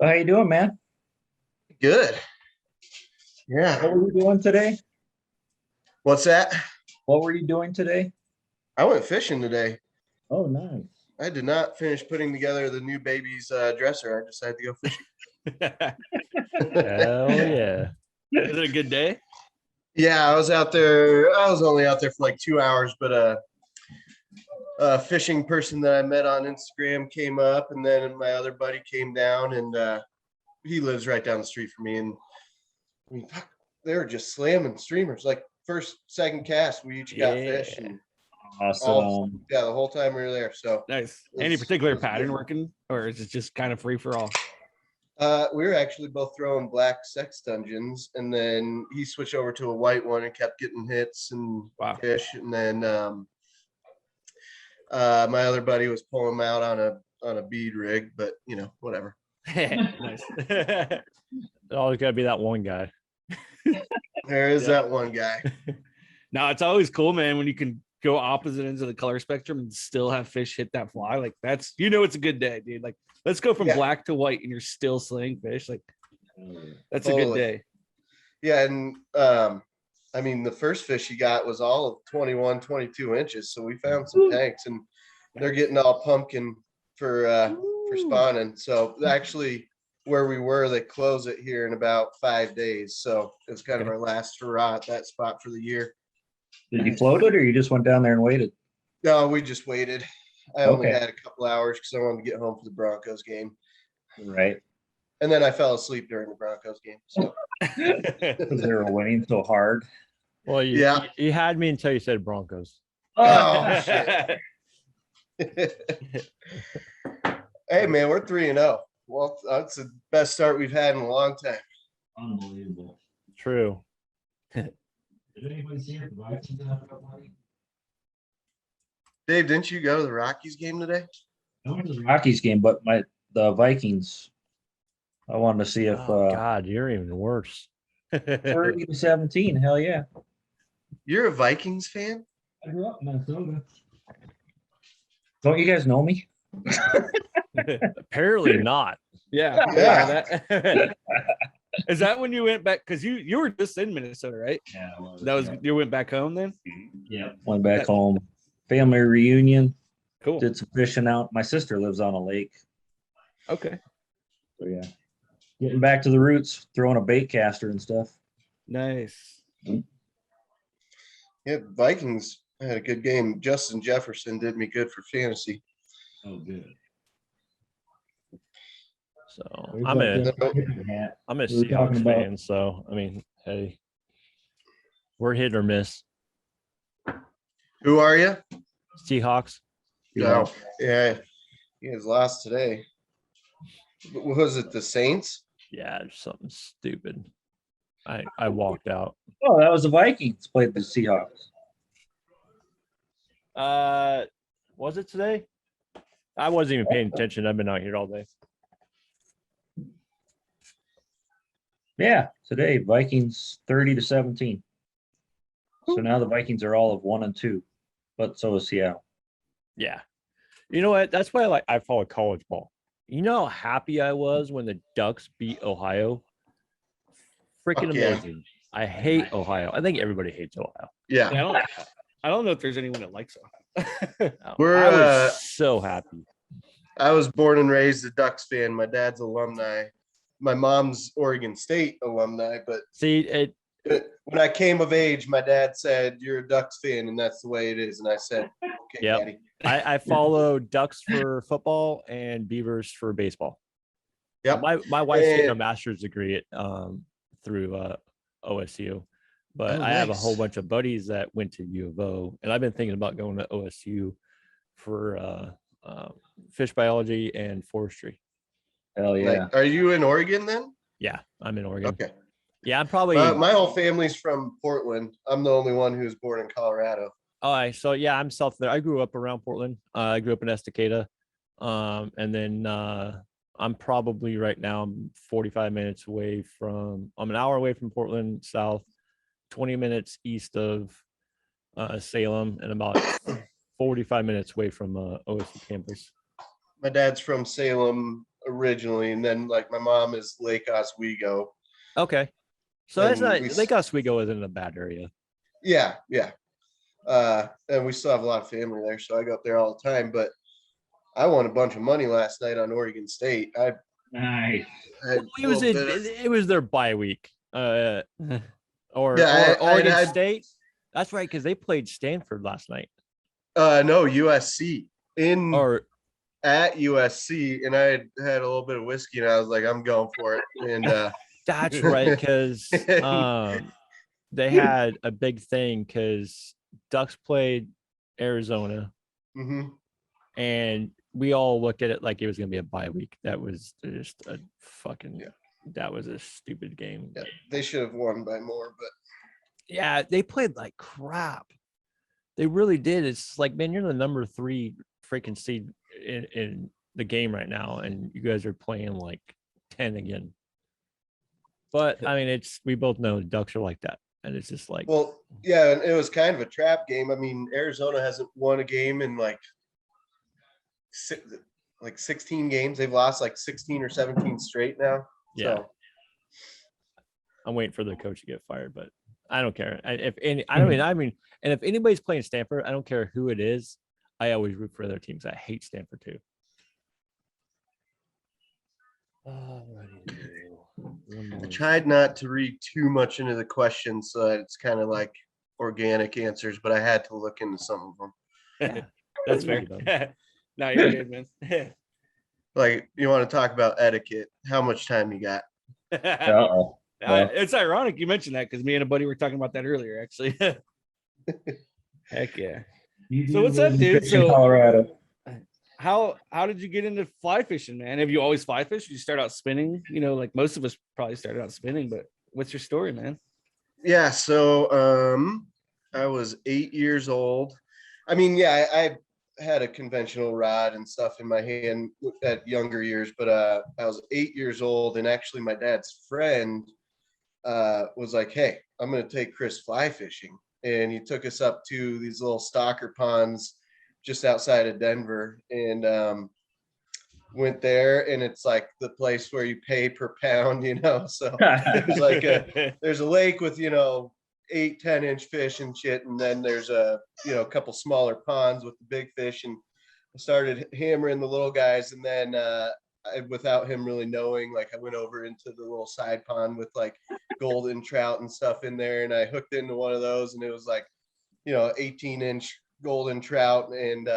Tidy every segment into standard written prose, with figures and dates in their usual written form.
How you doing, man? Good. Yeah. What were you doing today? What's that? What were you doing today? I went fishing today. Oh, nice. I did not finish putting together the new baby's dresser. I decided to go fishing. Hell yeah. Is it a good day? Yeah, I was out there. I was only out there for like 2 hours, but a fishing person that I met on Instagram came up, and then my other buddy came down, and he lives right down the street from me. And I mean, they were just slamming streamers. Like first, second cast, we each got fish, Yeah. and Awesome. the whole time we were there. So Nice. it Any was, particular it was pattern good. working, or is it just kind of free for all? We were actually both throwing black sex dungeons, and then he switched over to a white one and kept getting hits and Wow. fish. And then my other buddy was pulling them out on a bead rig, but whatever. Nice. Always got to be that one guy. There is Yeah. that one guy. No, it's always cool, man, when you can go opposite ends of the color spectrum and still have fish hit that fly. Like that's, it's a good day, dude. Like let's go from Yeah. black to white and you're still slaying fish. Like that's a good Totally. day. Yeah, and I mean the first fish he got was all of 21, 22 inches. So we found some tanks, and they're getting all pumpkin for spawning. So actually, where we were, they close it here in about 5 days. So it's kind of Okay. our last hurrah at that spot for the year. Did you float it or you just went down there and waited? No, we just waited. I only Okay. had a couple hours because I wanted to get home for the Broncos game, Right. and then I fell asleep during the Broncos game. So Because they were winning so hard. Well, Yeah. you had me until you said Broncos. Oh shit! Hey man, we're 3-0. Well, that's the best start we've had in a long time. Unbelievable. True. Did anybody see it? The Vikings after that money? Dave, didn't you go to the Rockies game today? I went to the Rockies game, but the Vikings. I wanted to see if Oh, God, you're even worse. 30-17. Hell yeah. You're a Vikings fan? I grew up in Minnesota. Don't you guys know me? Apparently not. Yeah. Yeah. That- Is that when you went back? Because you were just in Minnesota, right? Yeah. That was you went back home then? Yeah. Went back home. Family reunion. Cool. Did some fishing out. My sister lives on a lake. Okay. So yeah. Getting back to the roots, throwing a bait caster and stuff. Nice. Yeah, Vikings had a good game. Justin Jefferson did me good for fantasy. Oh, good. So I'm a Seahawks fan. So I mean, hey, we're hit or miss. Who are you? Seahawks. No. Yeah, he has lost today. What was it, the Saints? Yeah, something stupid. I walked out. Oh, that was the Vikings played the Seahawks. Was it today? I wasn't even paying attention. I've been out here all day. Yeah, today Vikings 30-17. So now the Vikings are all of 1-2, but so is Seattle. Yeah. You know what? That's why I follow college ball. You know how happy I was when the Ducks beat Ohio? Freaking Fuck yeah. amazing. I hate Ohio. I think everybody hates Ohio. Yeah. I don't know if there's anyone that likes Ohio. We're, I was so happy. I was born and raised a Ducks fan. My dad's alumni. My mom's Oregon State alumni, but See, when I came of age, my dad said, "You're a Ducks fan, and that's the way it is." And I said, "Okay, Yep. Daddy." I follow Ducks for football and Beavers for baseball. Yep. My wife's getting a And- master's degree through OSU, but Oh, I have a nice. whole bunch of buddies that went to U of O, and I've been thinking about going to OSU for fish biology and forestry. Hell yeah. Like, are you in Oregon then? Yeah, I'm in Oregon. Okay. Yeah, I'm probably. My whole family's from Portland. I'm the only one who's born in Colorado. All right, so yeah, I'm south there. I grew up around Portland. I grew up in Estacada, and then I'm probably right now I'm 45 minutes away from. I'm an hour away from Portland south, 20 minutes east of Salem, and about 45 minutes away from OSU campus. My dad's from Salem, originally, and then like my mom is Lake Oswego. Okay. So that's And not we- Lake Oswego isn't a bad area. Yeah. And we still have a lot of family there, so I go up there all the time. But I won a bunch of money last night on Oregon State. I Nice. had a It was little bit of- it was their bye week. Or Yeah, or Oregon I State. That's right, because they played Stanford last night. no, USC Or at USC, and I had a little bit of whiskey, and I was like, I'm going for it. And that's right, because they had a big thing because Ducks played Arizona, mhm. and we all looked at it like it was going to be a bye week. That was just a fucking. Yeah. That was a stupid game. Yeah, they should have won by more, but Yeah, they played like crap. They really did. It's like, man, you're the number 3 freaking seed in the game right now, and you guys are playing like 10 again. But I mean, we both know the Ducks are like that, and it's just like, well, yeah, and it was kind of a trap game. I mean, Arizona hasn't won a game in like 16 games. They've lost like 16 or 17 straight now. yeah. So, I'm waiting for the coach to get fired, but I don't care. I mean, and if anybody's playing Stanford, I don't care who it is. I always root for other teams. I hate Stanford too. I tried not to read too much into the questions, so that it's kind of like organic answers, but I had to look into some of them. That's fair. No, you're good, man. Like, you want to talk about etiquette? How much time you got? Uh-oh. Yeah. It's ironic you mentioned that because me and a buddy were talking about that earlier, actually. Heck yeah. So what's up, dude? Fish in So Colorado. how did you get into fly fishing, man? Have you always fly fished? Did you start out spinning? You know, like most of us probably started out spinning, but what's your story, man? Yeah, so I was 8 years old. I mean, yeah, I had a conventional rod and stuff in my hand at younger years, but I was 8 years old, and actually my dad's friend was like, "Hey, I'm gonna take Chris fly fishing," and he took us up to these little stalker ponds just outside of Denver, and went there, and it's like the place where you pay per pound, you know. So there's like there's a lake with 8-10 inch fish and shit, and then there's a couple smaller ponds with the big fish, and I started hammering the little guys, and then without him really knowing, like, I went over into the little side pond with like golden trout and stuff in there, and I hooked into one of those, and it was like 18-inch golden trout, and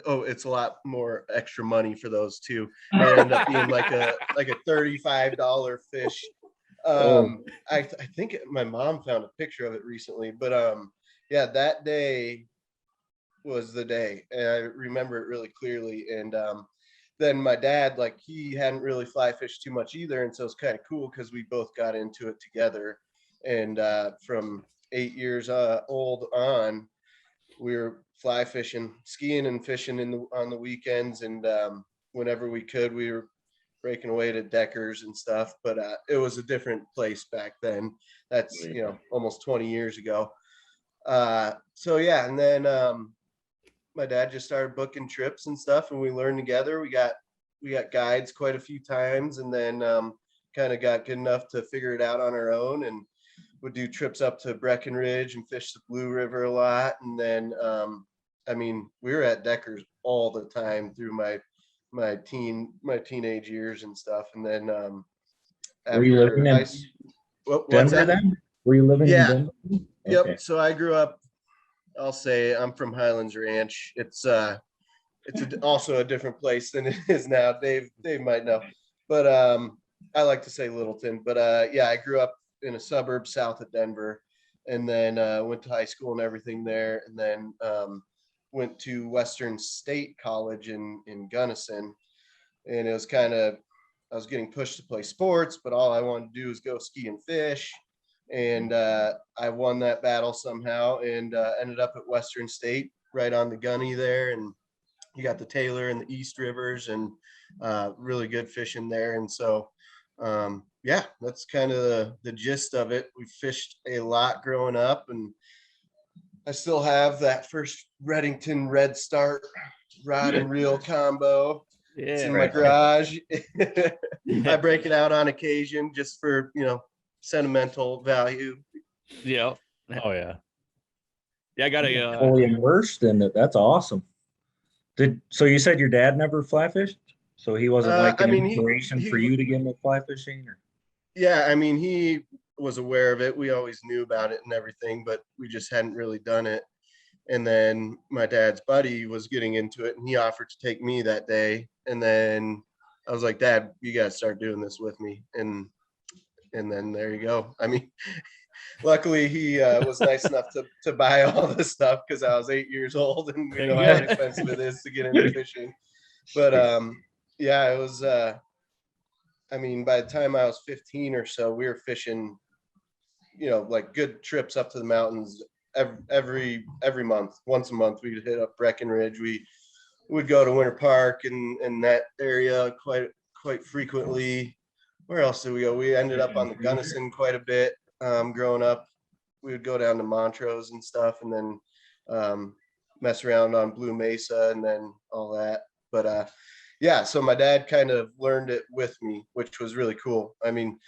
it's a lot more extra money for those too. It ended up being like a $35 fish. I think my mom found a picture of it recently, but yeah, that day was the day, and I remember it really clearly. And then my dad, like, he hadn't really fly fished too much either, and so it's kind of cool because we both got into it together. And from 8 years old on, we were fly fishing, skiing and fishing on the weekends, and whenever we could, we were breaking away to Deckers and stuff. But it was a different place back then. That's almost 20 years ago. So yeah, and then my dad just started booking trips and stuff, and we learned together. We got guides quite a few times, and then kind of got good enough to figure it out on our own, and would do trips up to Breckenridge and fish the Blue River a lot. And then I mean, we were at Deckers all the time through my teenage years and stuff. And then Were you living in what's Denver that? then? Were you living Yeah. in Denver? Yep. Okay. So I grew up, I'll say I'm from Highlands Ranch. It's also a different place than it is now. Dave might know, but I like to say Littleton. But yeah, I grew up in a suburb south of Denver, and then went to high school and everything there, and then went to Western State College in Gunnison. And it was I was getting pushed to play sports, but all I wanted to do was go ski and fish. And I won that battle somehow, and ended up at Western State right on the Gunny there. And you got the Taylor and the East Rivers, and really good fishing there. And so yeah, that's kind of the gist of it. We fished a lot growing up, and I still have that first Reddington Red Start rod and reel combo. It's Yeah. in my Right. garage. I break it out on occasion just for, sentimental value. Yeah. Oh yeah. Yeah. I got a, Fully immersed in it. That's awesome. So you said your dad never fly fished? So he wasn't like I an mean, inspiration for you to get into fly fishing? Or? yeah, I mean, he was aware of it. We always knew about it and everything, but we just hadn't really done it. And then my dad's buddy was getting into it and he offered to take me that day. And then I was like, Dad, you got to start doing this with me. And then there you go. I mean, luckily he was nice enough to buy all this stuff because I was 8 years old and we There know you how go. expensive it is to get into fishing. But yeah, it was I mean, by the time I was 15 or so, we were fishing, like good trips up to the mountains every month. Once a month, we'd hit up Breckenridge. We would go to Winter Park and that area quite frequently. Where else did we go? We ended up on the Gunnison quite a bit growing up. We would go down to Montrose and stuff, and then mess around on Blue Mesa and then all that. But yeah, so my dad kind of learned it with me, which was really cool. I mean,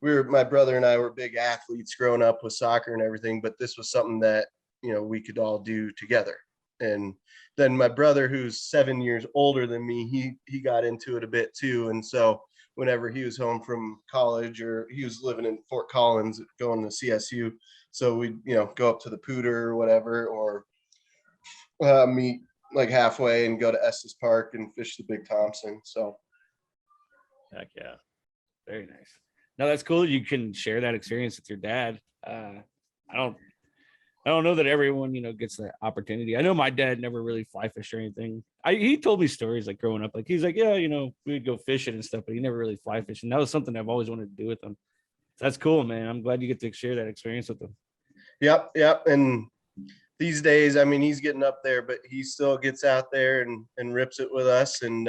my brother and I were big athletes growing up with soccer and everything, but this was something that, we could all do together. And then my brother, who's 7 years older than me, he got into it a bit too. And so whenever he was home from college or he was living in Fort Collins, going to CSU, so we'd, go up to the Pooter or whatever, or meet like halfway and go to Estes Park and fish the Big Thompson. So Heck yeah. very nice. No, that's cool. You can share that experience with your dad. I don't know that everyone, gets that opportunity. I know my dad never really fly fished or anything. He told me stories like growing up, like he's like, yeah, we'd go fishing and stuff, but he never really fly fishing. That was something I've always wanted to do with him. So that's cool, man. I'm glad you get to share that experience with him. Yep. And these days, I mean, he's getting up there, but he still gets out there and rips it with us. And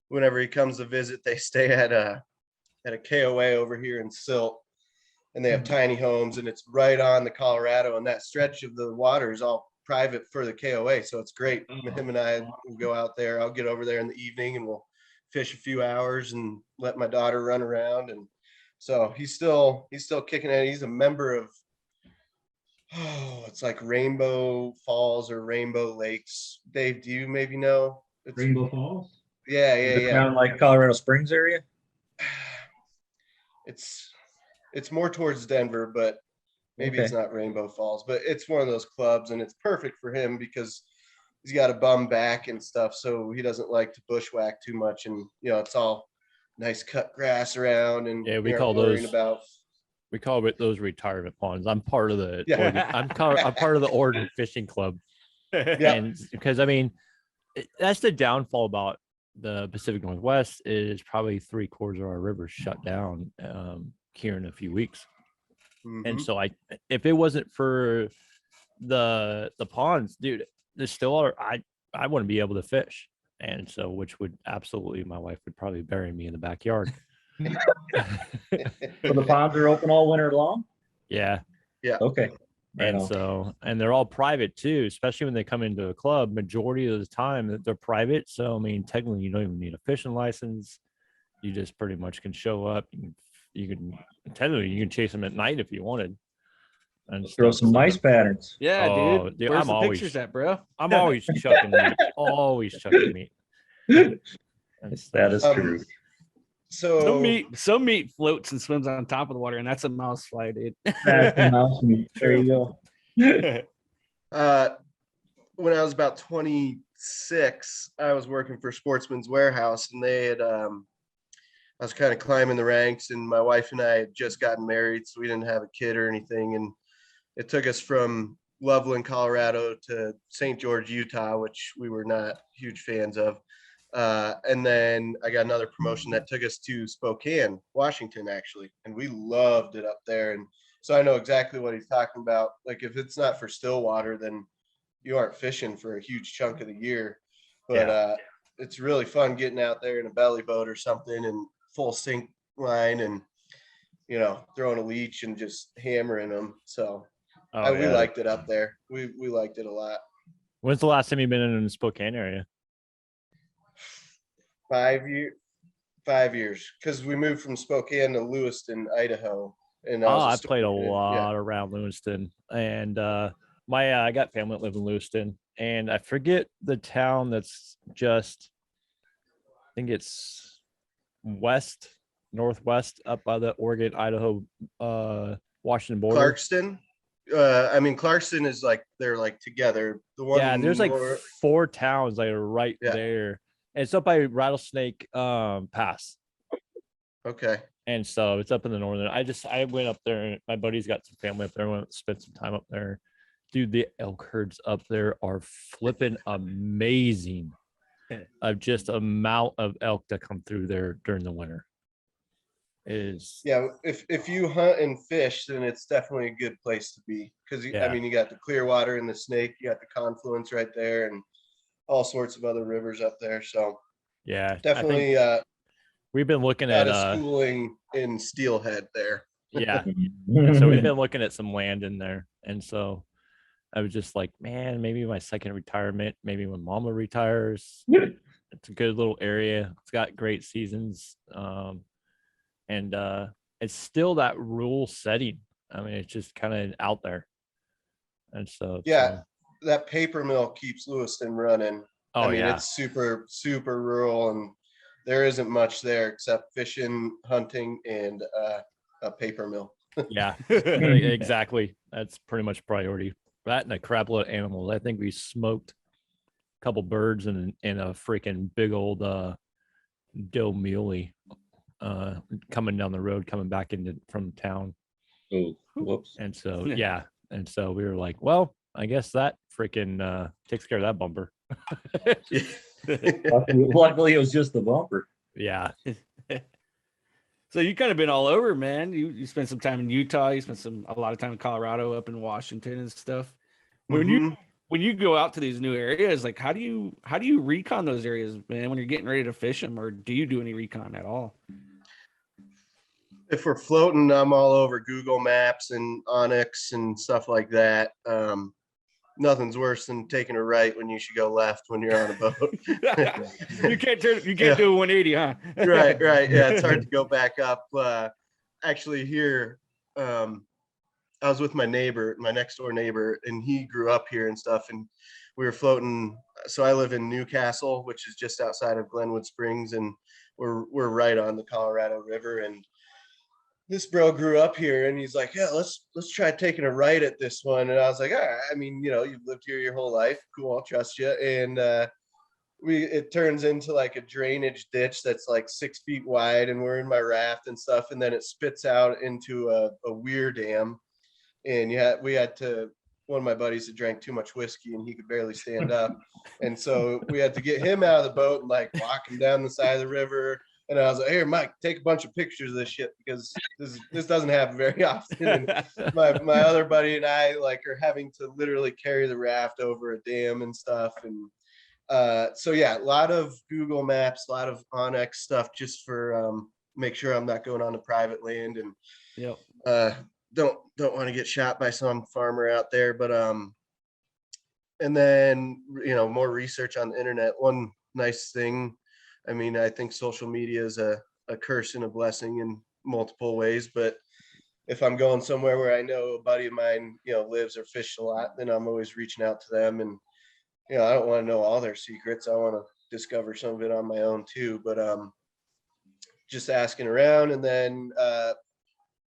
whenever he comes to visit, they stay at a KOA over here in Silt, and they have tiny homes, and it's right on the Colorado, and that stretch of the water is all private for the KOA. So it's great. Him and I will go out there. I'll get over there in the evening and we'll fish a few hours and let my daughter run around. And so he's still kicking it. He's a member of, it's like Rainbow Falls or Rainbow Lakes. Dave, do you maybe know? Rainbow Falls? Yeah, Is it yeah. down like Colorado Springs area? It's more towards Denver, but maybe it's Okay. not Rainbow Falls, but it's one of those clubs, and it's perfect for him because he's got a bum back and stuff, so he doesn't like to bushwhack too much, and it's all nice cut grass around, and Yeah, we you aren't call worrying those about. we call it those retirement ponds. I'm part of the Yeah. Oregon, I'm part of the Oregon Fishing Club. Yeah. And because I mean, that's the downfall about the Pacific Northwest is probably 3/4 of our rivers shut down here in a few weeks. And Mhm. so if it wasn't for the ponds, dude, the Stillwater, I wouldn't be able to fish. And so, which would absolutely, my wife would probably bury me in the backyard. So the ponds are open all winter long? Yeah. Okay. Right And on. so, and they're all private too, especially when they come into a club. Majority of the time that they're private. So, I mean, technically, you don't even need a fishing license. You just pretty much can show up. You can technically you can chase them at night if you wanted. And Throw stuff. some mice patterns. Yeah, Oh, dude. dude, Where's I'm the always- pictures at, bro? I'm always chucking meat. Always chucking meat. And That is Um, true. So Some meat floats and swims on top of the water, and that's a mouse fly, dude. That's the mouse meat. There you go. when I was about 26, I was working for Sportsman's Warehouse, and they had I was kind of climbing the ranks, and my wife and I had just gotten married, so we didn't have a kid or anything. And it took us from Loveland, Colorado to St. George, Utah, which we were not huge fans of. And then I got another promotion that took us to Spokane, Washington, actually. And we loved it up there. And so I know exactly what he's talking about. Like, if it's not for Stillwater, then you aren't fishing for a huge chunk of the year. But it's really fun getting out there in a belly boat or something and full sink line and, throwing a leech and just hammering them. So we liked it up there. We liked it a lot. When's the last time you've been in the Spokane area? 5 years, because we moved from Spokane to Lewiston, Idaho. And Oh, was I played a student. Yeah. lot around Lewiston, and my I got family that live in Lewiston, and I forget the town that's just, I think it's northwest up by the Oregon, Idaho, Washington border. Clarkston. Clarkston is like they're like together. The one Yeah, there's like north- 4 towns that are right Yeah. there. And it's up by Rattlesnake Pass. Okay. And so it's up in the northern. I went up there, and my buddy's got some family up there. I went to spend some time up there. Dude, the elk herds up there are flipping amazing. Of just amount of elk that come through there during the winter. Yeah, if you hunt and fish, then it's definitely a good place to be, because Yeah. you got the Clearwater and the Snake, you got the confluence right there, and all sorts of other rivers up there. So yeah, definitely we've been looking got at a schooling in Steelhead there. yeah. And so we've been looking at some land in there. And so I was just like, man, maybe my second retirement, maybe when mama retires. It's a good little area. It's got great seasons. And it's still that rural setting. I mean, it's just kind of out there. And so Yeah, that paper mill keeps Lewiston running. Oh, yeah. It's super, super rural, and there isn't much there except fishing, hunting, and a paper mill. Yeah, exactly. That's pretty much priority. That and a crap load of animals. I think we smoked a couple birds and a freaking big old doe muley coming down the road, coming back from town. Oh, whoops. And so yeah, and so we were like, well, I guess that freaking takes care of that bumper. Luckily, it was just the bumper. Yeah. So you kind of been all over, man. You spent some time in Utah. You spent a lot of time in Colorado, up in Washington and stuff. When you go out to these new areas, like how do you recon those areas, man? When you're getting ready to fish them, or do you do any recon at all? If we're floating, I'm all over Google Maps and Onyx and stuff like that. Nothing's worse than taking a right when you should go left when you're on a boat. You can't do a 180, huh? Right. Yeah, it's hard to go back up. Actually, here, I was with my next door neighbor, and he grew up here and stuff, and we were floating. So I live in Newcastle, which is just outside of Glenwood Springs, and we're right on the Colorado River. And this bro grew up here, and he's like, yeah, let's try taking a right at this one. And I was like, all right, you've lived here your whole life. Cool, I'll trust you. And it turns into like a drainage ditch that's like 6 feet wide, and we're in my raft and stuff. And then it spits out into a weir dam. And one of my buddies had drank too much whiskey and he could barely stand up. And so we had to get him out of the boat and like walk him down the side of the river. And I was like, here, Mike, take a bunch of pictures of this shit, because this doesn't happen very often. And my other buddy and I are having to literally carry the raft over a dam and stuff. And so yeah, a lot of Google Maps, a lot of Onyx stuff, just for make sure I'm not going on to private land, and don't want to get shot by some farmer out there. But and then more research on the internet. One nice thing, I think social media is a curse and a blessing in multiple ways, but if I'm going somewhere where I know a buddy of mine, lives or fished a lot, then I'm always reaching out to them. And, I don't want to know all their secrets. I want to discover some of it on my own too, but just asking around. And then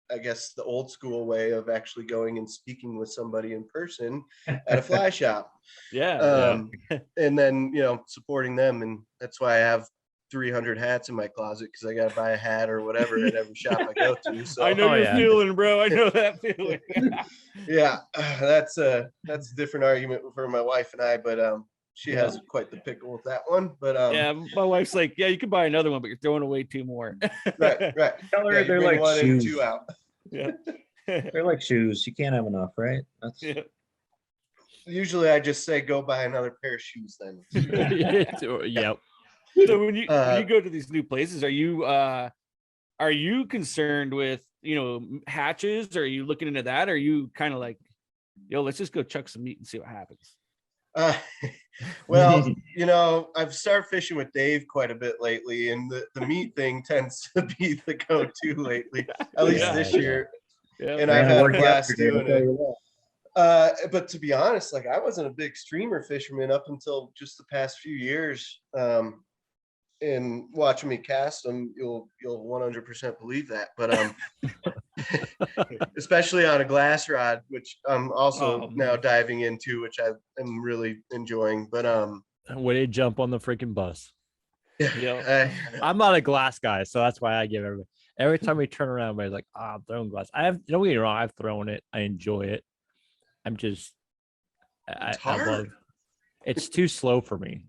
I guess the old school way of actually going and speaking with somebody in person at a fly shop. Yeah. And then, supporting them. And that's why I have 300 hats in my closet, because I got to buy a hat or whatever at every shop I go to. So I know you're feeling, bro. I know that feeling. Yeah, that's a different argument for my wife and I, but she has quite the pickle with that one. But yeah, my wife's like, yeah, you can buy another one, but you're throwing away 2 more. right. Tell her Yeah, they're like one shoes. and 2 out. Yeah. They're like shoes. You can't have enough, right? That's Usually I just say go buy another pair of shoes then. Yep. So when you go to these new places, are you concerned with hatches? Or are you looking into that? Or are you kind of like, yo, let's just go chuck some meat and see what happens? Well, you know, I've started fishing with Dave quite a bit lately, and the meat thing tends to be the go-to lately, at least Yeah. this year. Yeah. And Man, I've it had a worked blast yesterday, I'll doing tell it. you that. But to be honest, like I wasn't a big streamer fisherman up until just the past few years. And watching me cast them, you'll 100% believe that. But especially on a glass rod, which I'm also Oh, now man. diving into, which I am really enjoying. But When they jump on the freaking bus. Yeah. I'm not a glass guy, so that's why I give every time we turn around, everybody's like, I'm throwing glass. Don't get me wrong, I've thrown it. I enjoy it. I'm just It's I hard. love it's too slow for me.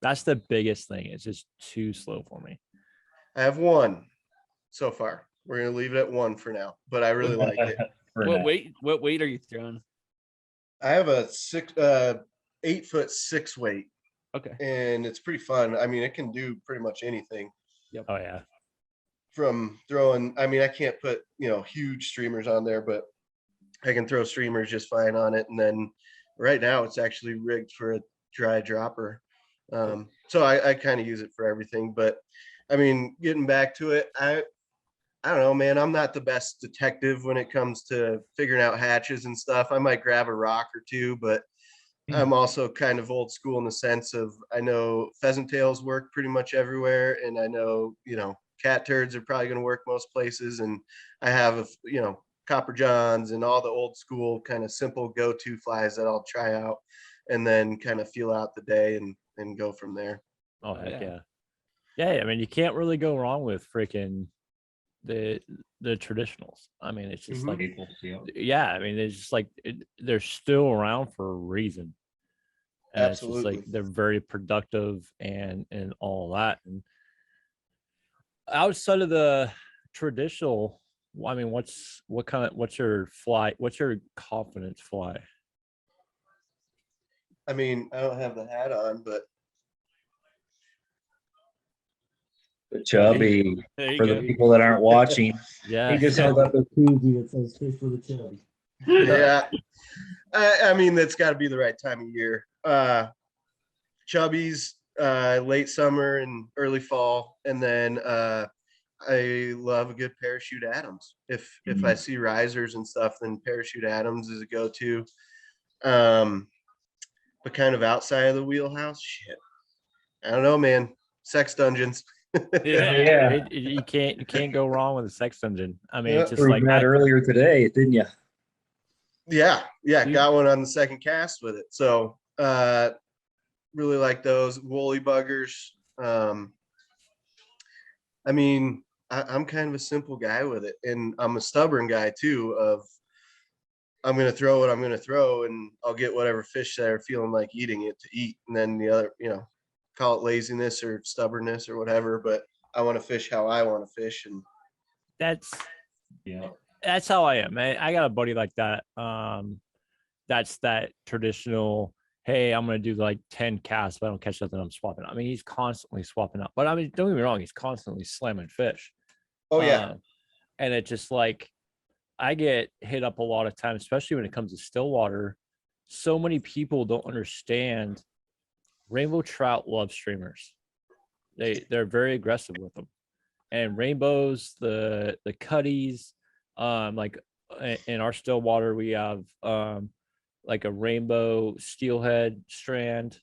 That's the biggest thing. It's just too slow for me. I have one so far. We're gonna leave it at one for now, but I really like it. For What now. weight are you throwing? I have a 8'6" weight, Okay. and it's pretty fun. I mean, it can do pretty much anything Oh yeah. from throwing. I mean, I can't put, you know, huge streamers on there, but I can throw streamers just fine on it. And then right now it's actually rigged for a dry dropper. So I kind of use it for everything. But I mean, getting back to it, I don't know, man. I'm not the best detective when it comes to figuring out hatches and stuff. I might grab a rock or two, but I'm also kind of old school in the sense of I know pheasant tails work pretty much everywhere, and I know, you know, cat turds are probably going to work most places, and I have, you know, copper johns and all the old school kind of simple go-to flies that I'll try out, and then kind of feel out the day and go from there. Oh heck Yeah. yeah. Yeah, I mean you can't really go wrong with freaking the traditionals. I mean, it's just Mhm. like People, yeah. yeah, I mean, it's just like they're still around for a reason. And it's just like Absolutely. they're very productive and all that. And outside of the traditional, I mean, what's your fly? What's your confidence fly? I mean, I don't have the hat on, but Chubby. There you For the go. people that aren't watching, Yeah, he just held up a koozie that says "Fish for the Chubby." yeah, I mean, that's got to be the right time of year. Chubbies, late summer and early fall, and then I love a good parachute Adams. If I see risers and stuff, then parachute Adams is a go-to. But kind of outside of the wheelhouse, shit. I don't know, man. Sex dungeons. Yeah. you can't go wrong with a sex engine. I mean, Yeah. it's just Proved like that earlier today, didn't you? Yeah, You- got one on the second cast with it. So really like those woolly buggers. I mean, I'm kind of a simple guy with it, and I'm a stubborn guy too. Of I'm gonna throw what I'm gonna throw, and I'll get whatever fish that are feeling like eating it to eat, and then the other, you know, call it laziness or stubbornness or whatever. But I want to fish how I want to fish, and that's Yeah. that's how I am, man. I got a buddy like that. That's that traditional. Hey, I'm gonna do like 10 casts, but I don't catch nothing. I'm swapping. I mean, he's constantly swapping out. But I mean, don't get me wrong, he's constantly slamming fish. oh yeah, And it's just like I get hit up a lot of times, especially when it comes to still water. So many people don't understand rainbow trout love streamers. They're very aggressive with them. And rainbows, the cutties, like in our still water, we have like a rainbow steelhead strand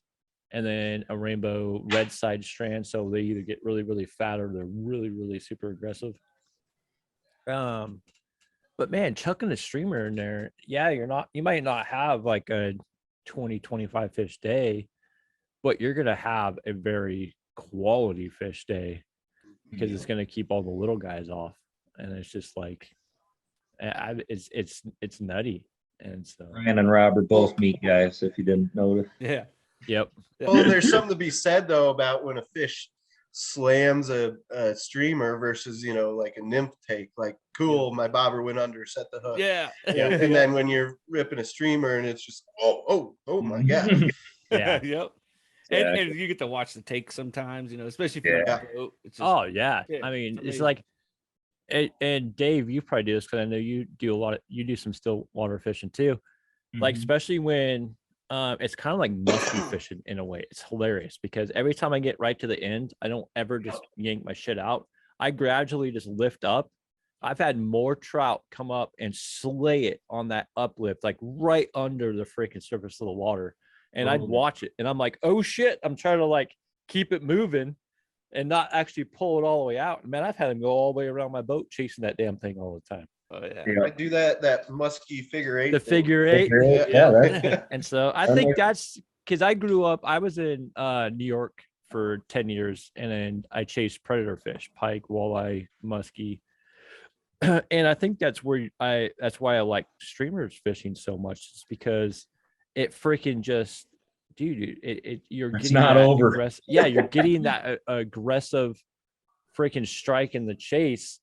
and then a rainbow red side strand. So they either get really, really fat or they're really, really super aggressive. But man, chucking a streamer in there, yeah, you might not have like a 20, 25 fish day, but you're going to have a very quality fish day because it's going to keep all the little guys off. And it's just like, it's nutty. And so, Ryan and Rob are both meat guys, if you didn't notice. Yeah. yep. well, there's something to be said though about when a fish slams a streamer versus, you know, like a nymph take. Like, cool, my bobber went under, set the hook. Yeah. Yeah, and then when you're ripping a streamer and it's just oh my god. Yeah. Yep. Yeah. And you get to watch the take sometimes, you know, especially if you're on Yeah. the boat. It's just, Oh yeah. Yeah, I mean, it's it's amazing. like, and Dave, you probably do this because I know you do you do some still water fishing too. Like Mhm. especially when It's kind of like musky fishing in a way. It's hilarious because every time I get right to the end, I don't ever just yank my shit out. I gradually just lift up. I've had more trout come up and slay it on that uplift, like right under the freaking surface of the water. And I'd watch it and I'm like, oh shit, I'm trying to like keep it moving and not actually pull it all the way out. Man, I've had them go all the way around my boat chasing that damn thing all the time. Oh yeah. Yeah. I do that musky figure eight. The thing. figure eight. Yeah, that's And so I That think makes- that's because I grew up, I was in New York for 10 years and then I chased predator fish, pike, walleye, muskie. And I think that's why I like streamers fishing so much. It's because it freaking just, dude, you're It's getting not that over. Yeah, you're getting that aggressive freaking strike in the chase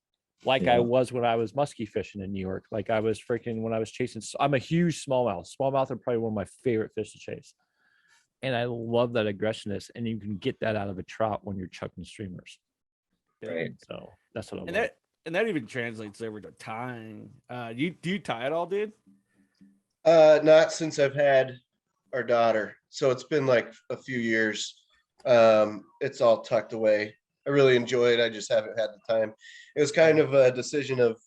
like I Yeah. was when I was muskie fishing in New York. Like I was freaking when I was chasing. I'm a huge smallmouth. Smallmouth are probably one of my favorite fish to chase. And I love that aggressioness. And you can get that out of a trout when you're chucking streamers. Right. So that's what I And love. that even translates over to tying. Do you tie at all, dude? Not since I've had our daughter. So it's been like a few years. It's all tucked away. I really enjoy it. I just haven't had the time. It was kind of a decision of,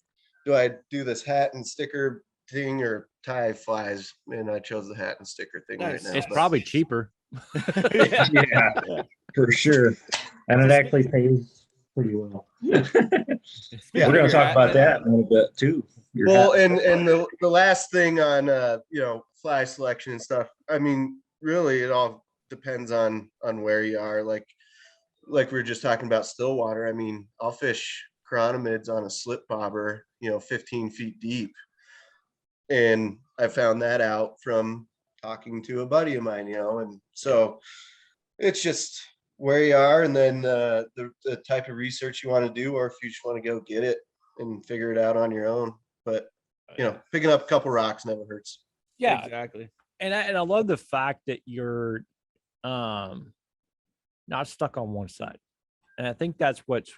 do I do this hat and sticker thing or tie flies? And I chose the hat and sticker thing Nice. right now. It's but- probably cheaper. Yeah. Yeah, for sure. And it actually pays pretty well. Yeah. We're going to talk about that in a little bit too. Your Well, hat. and the last thing on fly selection and stuff. I mean, really, it all depends on where you are. Like we were just talking about Stillwater. I mean, I'll fish chironomids on a slip bobber, 15 feet deep, and I found that out from talking to a buddy of mine. And so it's just where you are, and then the type of research you want to do, or if you just want to go get it and figure it out on your own. But picking up a couple rocks never hurts. Yeah. Exactly. And I love the fact that you're not stuck on one side. And I think that's what's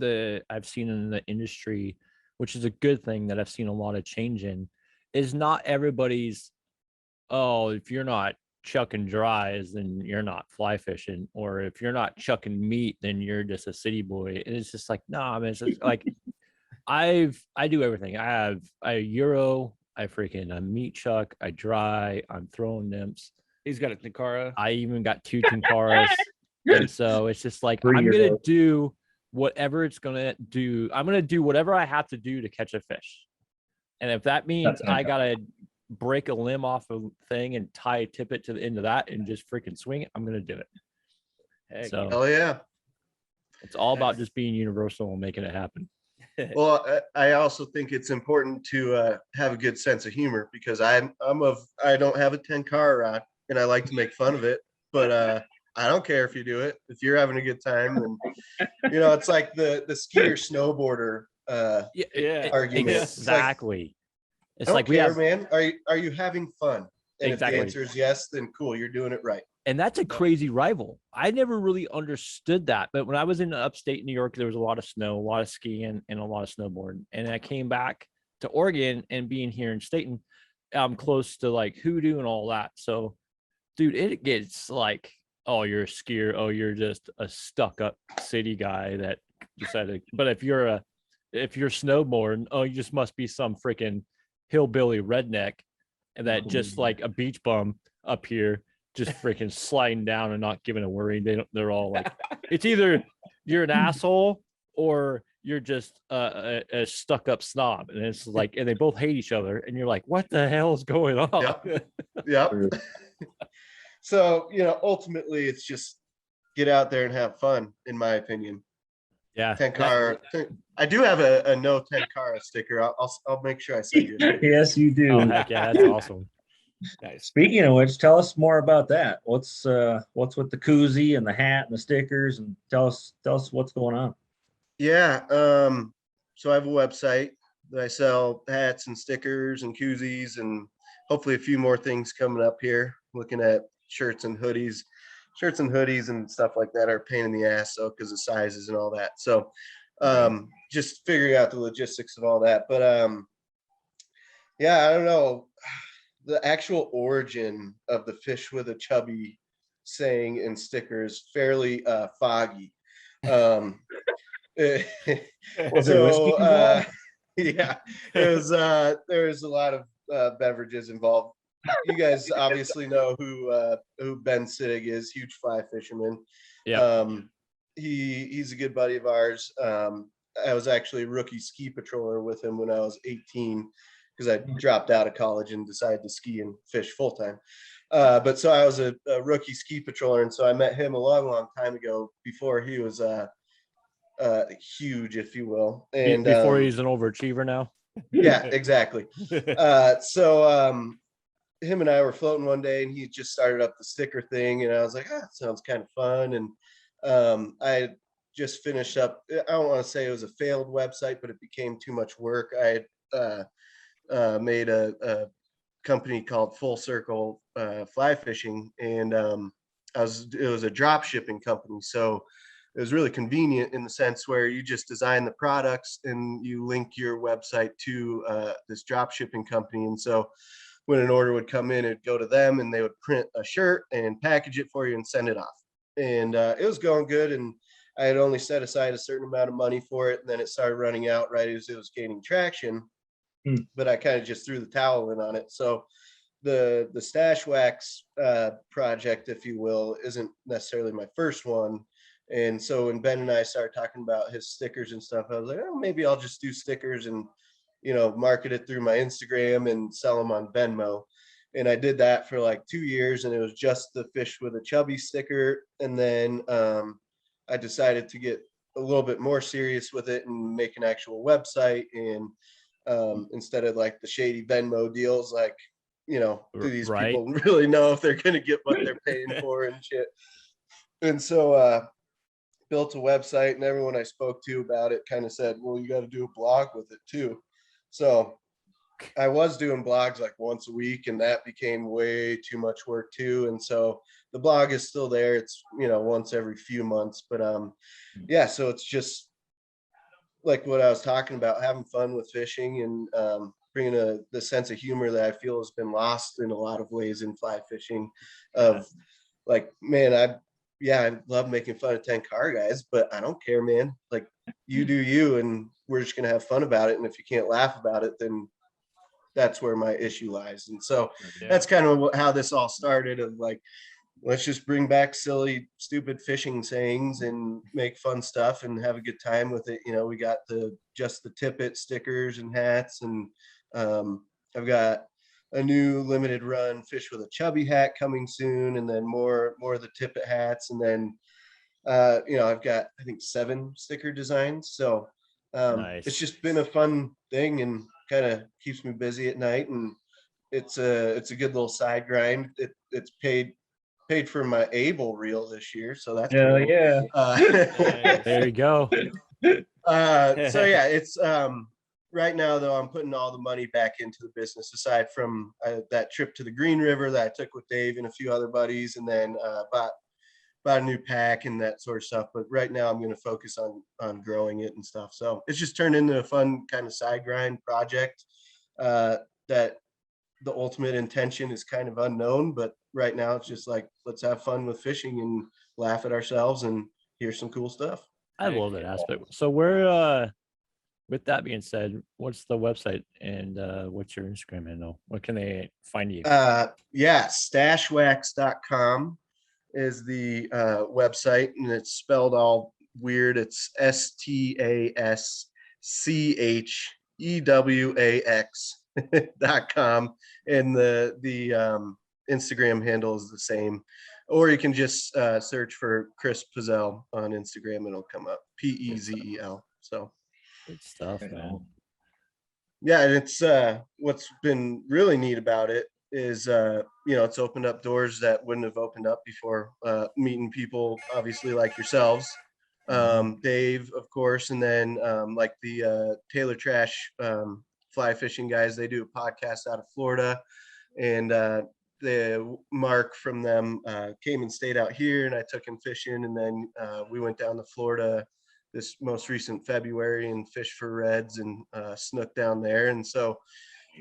I've seen in the industry, which is a good thing that I've seen a lot of change in, is not everybody's, oh, if you're not chucking dries, then you're not fly fishing, or if you're not chucking meat, then you're just a city boy. And it's just like, no, I mean, it's just like I do everything. I have a Euro, I freaking a meat chuck, I dry, I'm throwing nymphs. He's got a Nicara. I even got two Tinkaras. And so it's just like, Free I'm going to Euro. do whatever it's going to do. I'm going to do whatever I have to do to catch a fish. And if that means That's I got to break a limb off a thing and tie a tippet to the end of that and just freaking swing it, I'm going to do it. Heck So Oh yeah. it's all about just being universal and making it happen. Well, I also think it's important to have a good sense of humor, because I don't have a 10-car rod and I like to make fun of it, but I don't care if you do it. If you're having a good time, then it's like the skier snowboarder. Yeah. Argument. It's like, Exactly. I It's don't like we care, have, man. Are you having fun? And Exactly. if the answer is yes, then cool, you're doing it right. and that's a crazy rival. I never really understood that. But when I was in upstate New York, there was a lot of snow, a lot of skiing, and a lot of snowboarding. And I came back to Oregon, and being here in Staten, I'm close to like Hoodoo and all that. So, dude, it gets like, oh, you're a skier. Oh, you're just a stuck up city guy that decided. But if you're snowboarding, oh, you just must be some freaking hillbilly redneck, and that just like a beach bum up here, just freaking sliding down and not giving a worry. They're all like, it's either you're an asshole or you're just a stuck up snob. And it's like, and they both hate each other. And you're like, what the hell is going on? Yep. Yep. So, ultimately it's just get out there and have fun, in my opinion. Yeah. 10-car. I do have a no 10-car sticker. I'll make sure I send you. Yes, you do. Oh, heck yeah. That's awesome. Nice. Speaking of which, tell us more about that. What's with the koozie and the hat and the stickers, and tell us what's going on. Yeah. So I have a website that I sell hats and stickers and koozies, and hopefully a few more things coming up here. Looking at shirts and hoodies and stuff like that are a pain in the ass, so because of sizes and all that. So just figuring out the logistics of all that. But yeah, I don't know. the actual origin of the fish with a chubby saying and sticker is fairly foggy. Um, Was there whiskey so involved? yeah, it was there was a lot of beverages involved. You guys obviously know who Ben Sittig is, huge fly fisherman. Yeah. He's a good buddy of ours. I was actually a rookie ski patroller with him when I was 18 because I dropped out of college and decided to ski and fish full time. But so I was a rookie ski patroller, and so I met him a long time ago before he was huge, if you will. And Before he's an overachiever now. yeah, exactly. So him and I were floating one day, and he just started up the sticker thing, and I was like, that sounds kind of fun. And I had just finished up. I don't want to say it was a failed website, but it became too much work. I had made a company called Full Circle Fly Fishing, and it was a drop shipping company, so it was really convenient in the sense where you just design the products and you link your website to this drop shipping company. And so when an order would come in, it'd go to them and they would print a shirt and package it for you and send it off. And it was going good. And I had only set aside a certain amount of money for it. And then it started running out right as it was gaining traction. But I kind of just threw the towel in on it. So the Stash Wax project, if you will, isn't necessarily my first one. And so when Ben and I started talking about his stickers and stuff, I was like, oh, maybe I'll just do stickers and, market it through my Instagram and sell them on Venmo. And I did that for like 2 years, and it was just the fish with a chubby sticker. And then I decided to get a little bit more serious with it and make an actual website. And instead of like the shady Venmo deals, like, do these people really know if they're going to get what they're paying for and shit? And so built a website, and everyone I spoke to about it kind of said, well, you got to do a blog with it too. So I was doing blogs like once a week, and that became way too much work too. And so the blog is still there. It's, once every few months, but yeah, so it's just like what I was talking about, having fun with fishing and bringing the sense of humor that I feel has been lost in a lot of ways in fly fishing. Of like, man, I love making fun of 10 car guys, but I don't care, man. Like, you do you, and we're just gonna have fun about it. And if you can't laugh about it, then that's where my issue lies. And so that's kind of how this all started, of like, let's just bring back silly, stupid fishing sayings and make fun stuff and have a good time with it. We got just the tippet stickers and hats, and I've got a new limited run fish with a chubby hat coming soon, and then more of the tippet hats. And then I've got, I think, 7 sticker designs. So Nice. It's just been a fun thing and kind of keeps me busy at night. And it's a good little side grind. It's paid for my Able reel this year, so that's Hell cool. yeah. There you go. So yeah, it's right now though, I'm putting all the money back into the business, aside from that trip to the Green River that I took with Dave and a few other buddies, and then bought a new pack and that sort of stuff. But right now I'm going to focus on growing it and stuff. So it's just turned into a fun kind of side grind project that the ultimate intention is kind of unknown, but right now it's just like, let's have fun with fishing and laugh at ourselves and hear some cool stuff. I love that aspect. So where with that being said, what's the website and what's your Instagram handle? What can they find you? Yeah, staschewax.com is the website, and it's spelled all weird. It's staschewax.com, and the Instagram handle is the same. Or you can just search for Chris Pezel on Instagram, and it'll come up. Pezel. So Good stuff, man. yeah, and it's what's been really neat about it is it's opened up doors that wouldn't have opened up before, meeting people obviously like yourselves, Dave, of course, and then like the Taylor Trash fly fishing guys. They do a podcast out of Florida, and the Mark from them came and stayed out here, and I took him fishing, and then we went down to Florida this most recent February and fished for reds and snook down there. And so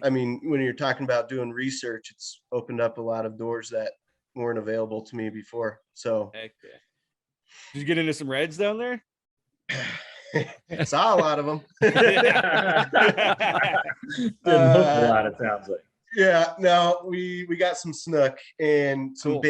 I mean, when you're talking about doing research, it's opened up a lot of doors that weren't available to me before. So Heck yeah. Did you get into some reds down there? saw a lot of them. Didn't look a lot, it sounds like. Yeah, no, we got some snook and some Cool.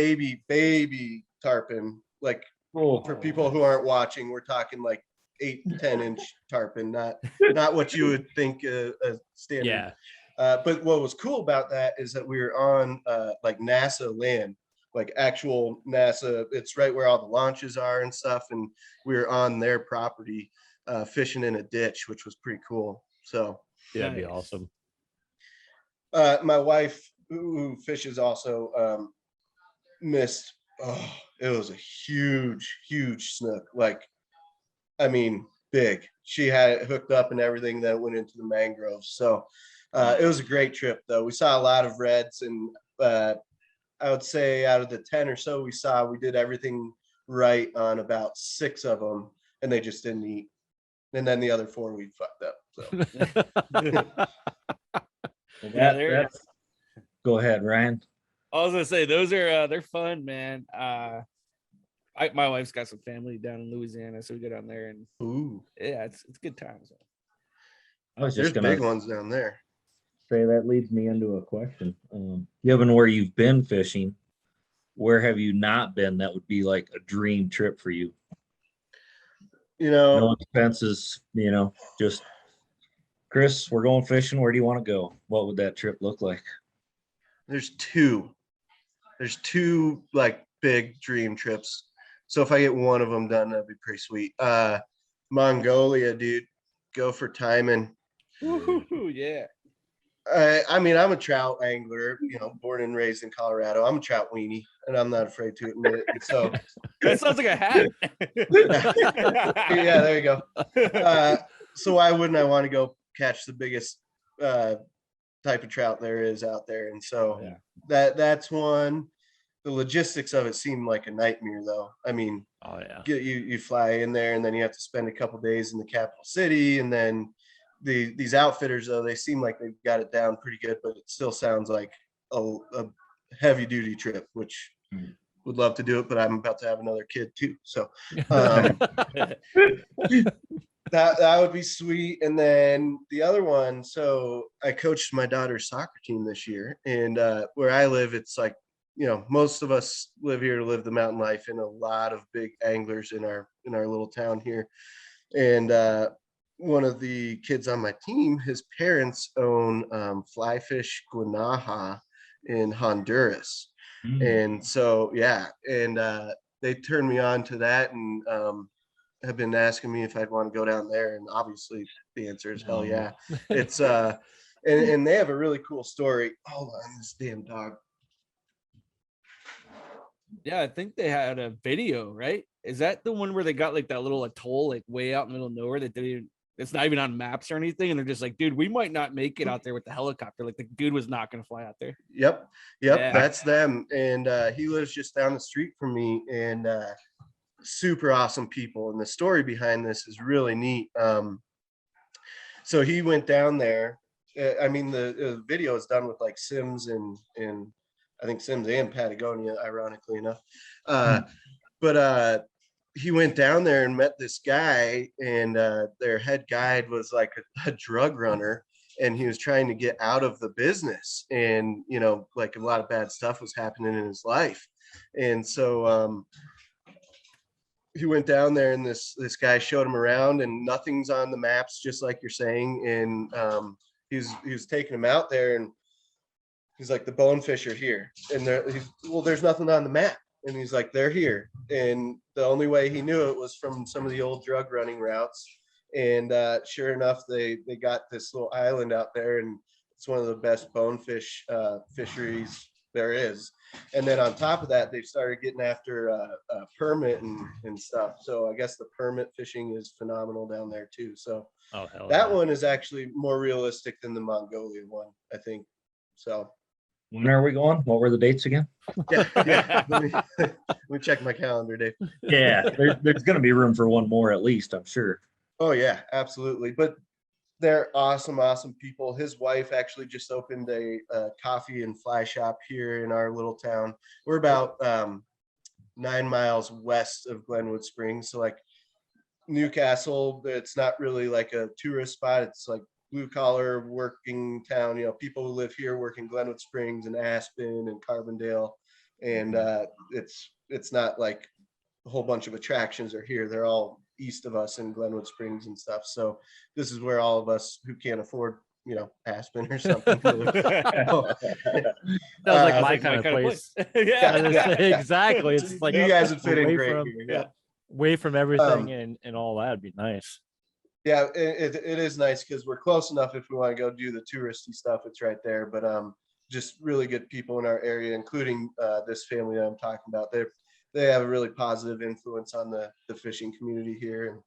baby tarpon. Like for people who aren't watching, we're talking like 8-10 inch tarpon, not what you would think a standard. Yeah. But what was cool about that is that we were on like NASA land, like actual NASA. It's right where all the launches are and stuff, and we were on their property fishing in a ditch, which was pretty cool. So Yeah, that'd be Nice. awesome. my wife, who fishes also, missed. Oh, it was a huge snook. Like, I mean, big. She had it hooked up and everything that went into the mangroves. So it was a great trip, though. We saw a lot of reds, and I would say out of the 10 or so we saw, we did everything right on about 6 of them, and they just didn't eat. And then the other 4 we fucked up. So That's go ahead, Ryan. I was gonna say those are they're fun, man. My wife's got some family down in Louisiana, so we go down there and ooh, yeah, it's good times. I was there's just gonna big ones down there. say that leads me into a question. Given where you've been fishing, where have you not been that would be like a dream trip for you? You know, No expenses, just Chris, we're going fishing. Where do you want to go? What would that trip look like? there's two like big dream trips. So if I get one of them done, that'd be pretty sweet. Mongolia, dude, go for timing. Woo-hoo-hoo, yeah. I mean, I'm a trout angler, born and raised in Colorado. I'm a trout weenie, and I'm not afraid to admit it. And so, That sounds like a hat. yeah, there you go. So why wouldn't I want to go catch the biggest type of trout there is out there? And so Yeah. that's one. The logistics of it seem like a nightmare, though. I mean, Oh yeah. you fly in there, and then you have to spend a couple days in the capital city, and then these outfitters, though, they seem like they've got it down pretty good, but it still sounds like a heavy duty trip, which would love to do it, but I'm about to have another kid too. So that would be sweet. And then the other one, so I coached my daughter's soccer team this year, and where I live, it's like, most of us live here to live the mountain life, and a lot of big anglers in our little town here. And one of the kids on my team, his parents own Fly Fish Guanaja in Honduras. And so, yeah, and they turned me on to that, and have been asking me if I'd want to go down there. And obviously the answer is hell yeah. It's and they have a really cool story. Hold on, this damn dog. Yeah, I think they had a video, right? Is that the one where they got like that little atoll like way out in the middle of nowhere that it's not even on maps or anything, and they're just like, dude, we might not make it out there with the helicopter. Like the dude was not gonna fly out there. Yep, Yeah. that's them. And he lives just down the street from me, and super awesome people. And the story behind this is really neat. So he went down there. I mean, the video is done with like Sims and I think Sims and Patagonia, ironically enough. But he went down there and met this guy, and their head guide was like a drug runner, and he was trying to get out of the business, and like a lot of bad stuff was happening in his life. And so he went down there, and this guy showed him around, and nothing's on the maps, just like you're saying. And he was taking him out there, and he's like, the bonefish are here, and there's nothing on the map. And he's like, they're here. And the only way he knew it was from some of the old drug running routes. And sure enough, they got this little island out there, and it's one of the best bonefish fisheries there is. And then on top of that, they've started getting after a permit and stuff. So I guess the permit fishing is phenomenal down there too. So that one is actually more realistic than the Mongolia one, I think. So when are we going? What were the dates again? yeah. Let me check my calendar, Dave. Yeah, there's going to be room for one more at least, I'm sure. Oh yeah, absolutely. But they're awesome, awesome people. His wife actually just opened a coffee and fly shop here in our little town. We're about 9 miles west of Glenwood Springs. So like Newcastle, it's not really like a tourist spot. It's like blue collar working town. You know, people who live here work in Glenwood Springs and Aspen and Carbondale. And it's not like a whole bunch of attractions are here. They're all east of us in Glenwood Springs and stuff. So this is where all of us who can't afford, you know, Aspen or something. Sounds like my like kind of place. Yeah. Yeah. Exactly. It's like you guys would fit in away great from- here. Yeah. away from everything and all that would be nice. Yeah, it is nice because we're close enough if we want to go do the touristy stuff. It's right there. But just really good people in our area, including this family that I'm talking about. They have a really positive influence on the fishing community here,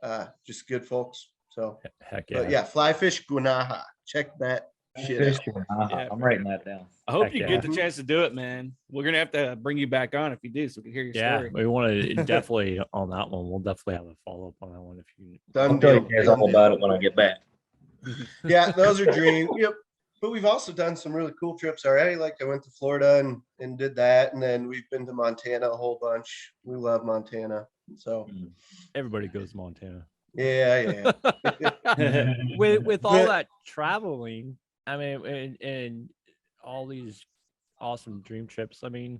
and just good folks. So, Heck yeah. but yeah, Fly Fish Guanaja. Check that shit Fish, out. Yeah, I'm writing that down. I hope Heck you yeah. get the chance to do it, man. We're gonna have to bring you back on if you do, so we can hear your Yeah, story. we want to definitely on that one. We'll definitely have a follow up on that one if you. Done I'll tell you deal. guys Done all deal. about it when I get back. Yeah, those are dreams. Yep. But we've also done some really cool trips already. Like I went to Florida and did that. And then we've been to Montana a whole bunch. We love Montana. So Everybody goes to Montana. yeah. with all The- that traveling, I mean, and all these awesome dream trips. I mean,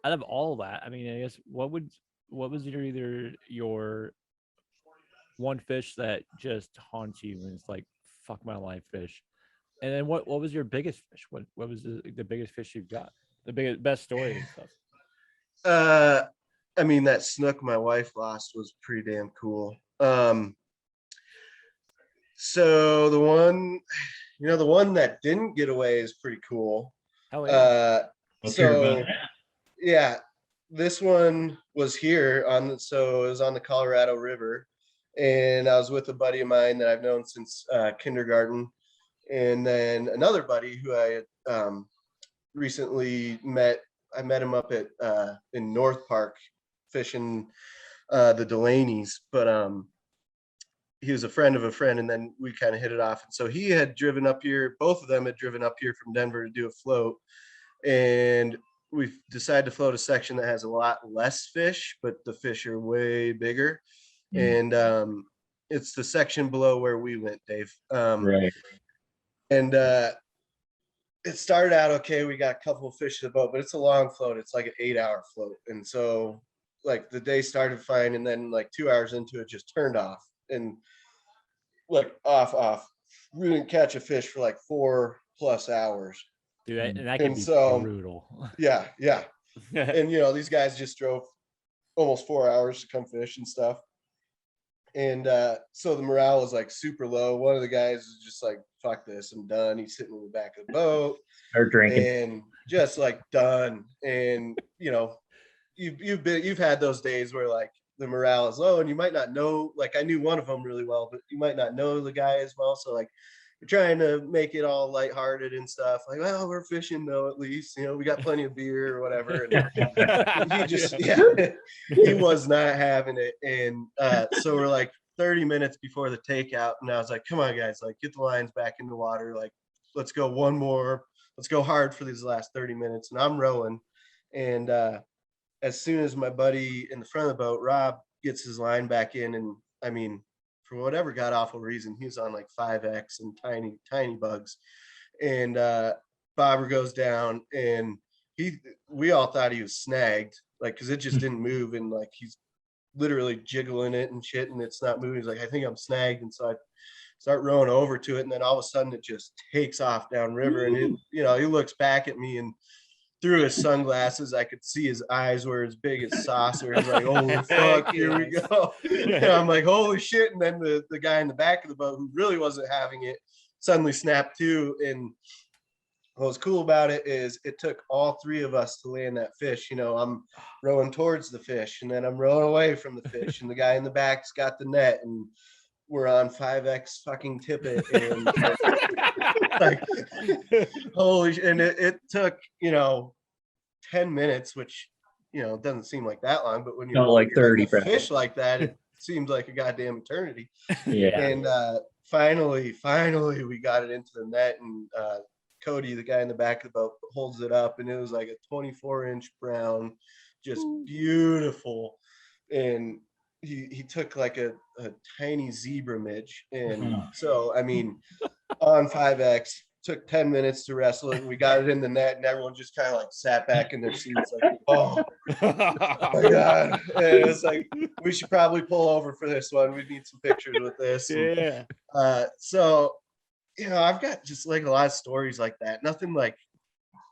out of all that, I mean, I guess what was either your one fish that just haunts you and it's like fuck my life fish, and then what was your biggest fish? What was the biggest fish you've got? The best story and stuff. I mean, that snook my wife lost was pretty damn cool. So the one that didn't get away is pretty cool. Hell yeah. Let's hear about So it. yeah, this one was here so it was on the Colorado River, and I was with a buddy of mine that I've known since kindergarten, and then another buddy who I had recently met. I met him up at in North Park fishing the Delaney's, but he was a friend of a friend, and then we kind of hit it off. And so he had driven up here. Both of them had driven up here from Denver to do a float, and we decided to float a section that has a lot less fish, but the fish are way bigger. And it's the section below where we went, Dave. Right. And it started out okay. We got a couple of fish to the boat, but it's a long float. It's like an 8-hour float. And so like the day started fine, and then like 2 hours into it just turned off, and like off. We didn't catch a fish for like 4+ hours. Dude, and that can And be so- brutal. Yeah. And you know, these guys just drove almost 4 hours to come fish and stuff. And so the morale was like super low. One of the guys is just like, fuck this, I'm done. He's sitting in the back of the boat Start drinking. and just like done. And you know, you've had those days where like the morale is low, and you might not know, like I knew one of them really well, but you might not know the guy as well. So like you're trying to make it all lighthearted and stuff. Like, well, we're fishing though, at least, you know, we got plenty of beer or whatever. And he just, he was not having it. And so we're like 30 minutes before the takeout, and I was like, come on guys, like get the lines back in the water. Like, let's go one more. Let's go hard for these last 30 minutes. And I'm rowing. And as soon as my buddy in the front of the boat, Rob, gets his line back in, and I mean, for whatever god awful reason, he was on like 5X and tiny bugs. And bobber goes down, and we all thought he was snagged, like, because it just didn't move, and like he's literally jiggling it and shit, and it's not moving. He's like, I think I'm snagged. And so I start rowing over to it, and then all of a sudden it just takes off downriver. And it, you know, he looks back at me, and through his sunglasses, I could see his eyes were as big as saucers. Like, holy fuck, here we go. And I'm like, holy shit. And then the guy in the back of the boat who really wasn't having it suddenly snapped to. And what was cool about it is it took all three of us to land that fish. You know, I'm rowing towards the fish, and then I'm rowing away from the fish, and the guy in the back's got the net, and we're on 5X fucking tippet. And like, holy, and it took, you know, 10 minutes, which, you know, doesn't seem like that long, but when Felt like 30 fish probably. like that, it seems like a goddamn eternity. Yeah. And finally we got it into the net, and Cody, the guy in the back of the boat, holds it up, and it was like a 24-inch brown, just beautiful. And he took like a tiny zebra midge. And so, I mean, on 5X, took 10 minutes to wrestle it, and we got it in the net, and everyone just kind of like sat back in their seats like, oh my God. And it's like, we should probably pull over for this one. We need some pictures with this. Yeah. So, you know, I've got just like a lot of stories like that. Nothing like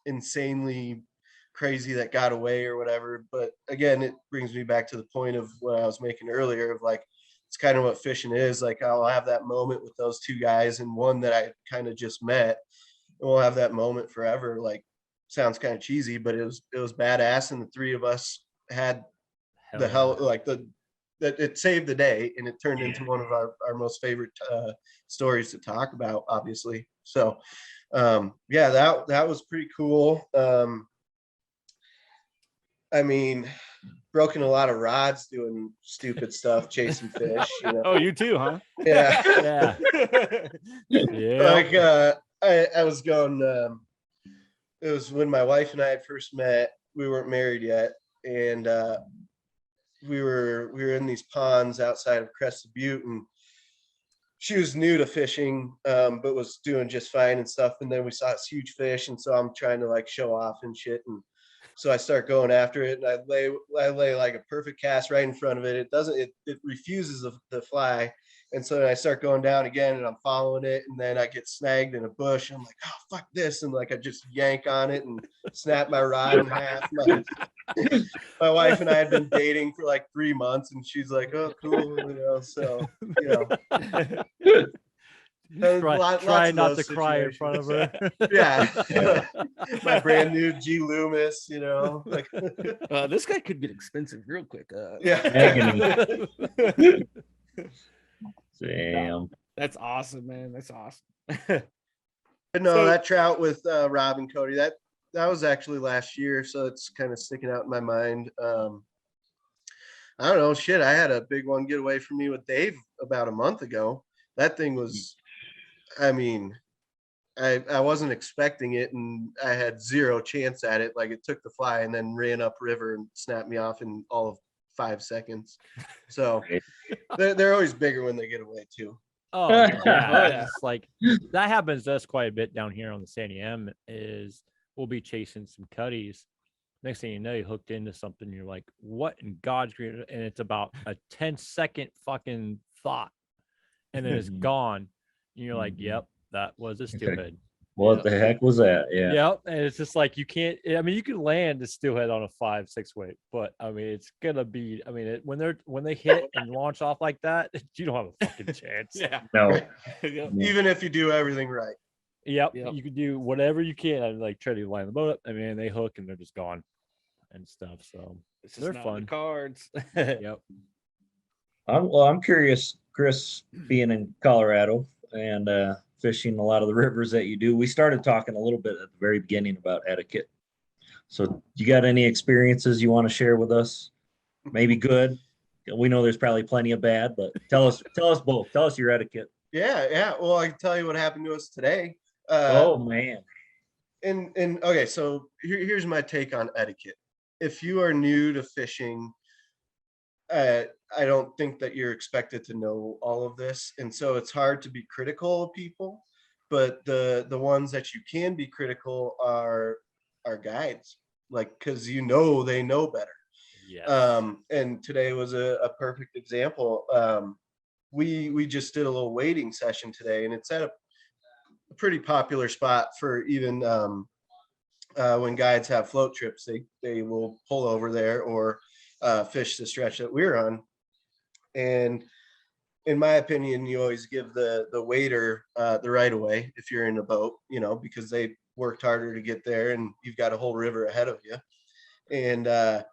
insanely crazy that got away or whatever. But again, it brings me back to the point of what I was making earlier of like, it's kind of what fishing is. Like, I'll have that moment with those two guys and one that I kind of just met, and we'll have that moment forever. Like, sounds kind of cheesy, but it was badass. And the three of us had the hell, like that it saved the day, and it turned into one of our most favorite stories to talk about, obviously. So yeah, that was pretty cool. I mean, broken a lot of rods doing stupid stuff, chasing fish, you know. Oh, you too, huh? Yeah. Yeah. Yeah. Like I was going it was when my wife and I had first met. We weren't married yet, and we were in these ponds outside of Crested Butte, and she was new to fishing, but was doing just fine and stuff. And then we saw this huge fish, and so I'm trying to like show off and shit, and so I start going after it, and I lay like a perfect cast right in front of it. It refuses the fly. And so I start going down again, and I'm following it, and then I get snagged in a bush, and I'm like, oh, fuck this. And like, I just yank on it and snap my rod in half. My wife and I had been dating for like 3 months, and she's like, oh, cool. You know, so, you know. Try not to cry in front of her. Yeah. My brand new G Loomis, you know, like This guy could get expensive real quick. yeah. Damn. That's awesome, man. That's awesome. But no, So- that trout with Rob and Cody, that was actually last year, so it's kind of sticking out in my mind. I don't know, shit. I had a big one get away from me with Dave about a month ago. That thing was, I mean, I wasn't expecting it, and I had zero chance at it. Like, it took the fly and then ran up river and snapped me off in all of 5 seconds. So they're always bigger when they get away too. Oh yeah, yeah. it's like that happens to us quite a bit down here on the Sandy M. Is we'll be chasing some cutties. Next thing you know, you hooked into something. You're like, what in God's green? And it's about a 10-second fucking thought, and then it's gone. And you're like, yep, that was a steelhead. What the heck was that? Yeah. Yep. And it's just like, you can't, I mean, you can land a steelhead on a 5-6 weight, but I mean, it's gonna be, I mean, when they hit and launch off like that, you don't have a fucking chance. Yeah. No. Even if you do everything right. Yep. Yep. You can do whatever you can and like try to line the boat up. I mean, they hook and they're just gone and stuff. So It's just they're not fun. the cards. Yep. I'm curious, Chris, being in Colorado and fishing a lot of the rivers that you do. We started talking a little bit at the very beginning about etiquette. So you got any experiences you want to share with us? Maybe good. We know there's probably plenty of bad, but tell us both. Tell us your etiquette. Yeah. Well, I can tell you what happened to us today. Oh man. And okay, so here's my take on etiquette. If you are new to fishing, I don't think that you're expected to know all of this, and so it's hard to be critical of people. But the ones that you can be critical are guides, like, because they know better. Yes. And today was a perfect example. We just did a little wading session today, and it's at a pretty popular spot for even when guides have float trips. They will pull over there or fish the stretch that we're on. And in my opinion, you always give the waiter the right of way if you're in a boat, you know, because they worked harder to get there, and you've got a whole river ahead of you. And I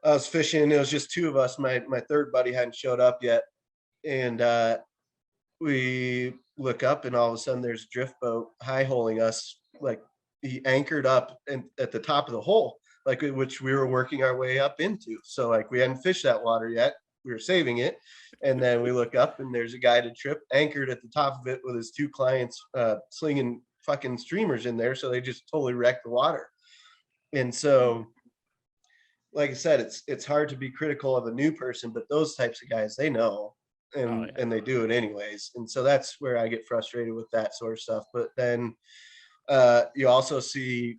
was fishing. It was just two of us. My third buddy hadn't showed up yet, and we look up, and all of a sudden there's a drift boat high holing us. Like, he anchored up and at the top of the hole, like, which we were working our way up into. So like, we hadn't fished that water yet. We were saving it. And then we look up and there's a guided trip anchored at the top of it with his 2 clients slinging fucking streamers in there. So they just totally wrecked the water. And so, like I said, it's hard to be critical of a new person, but those types of guys, they know, and they do it anyways. And so that's where I get frustrated with that sort of stuff. But then you also see,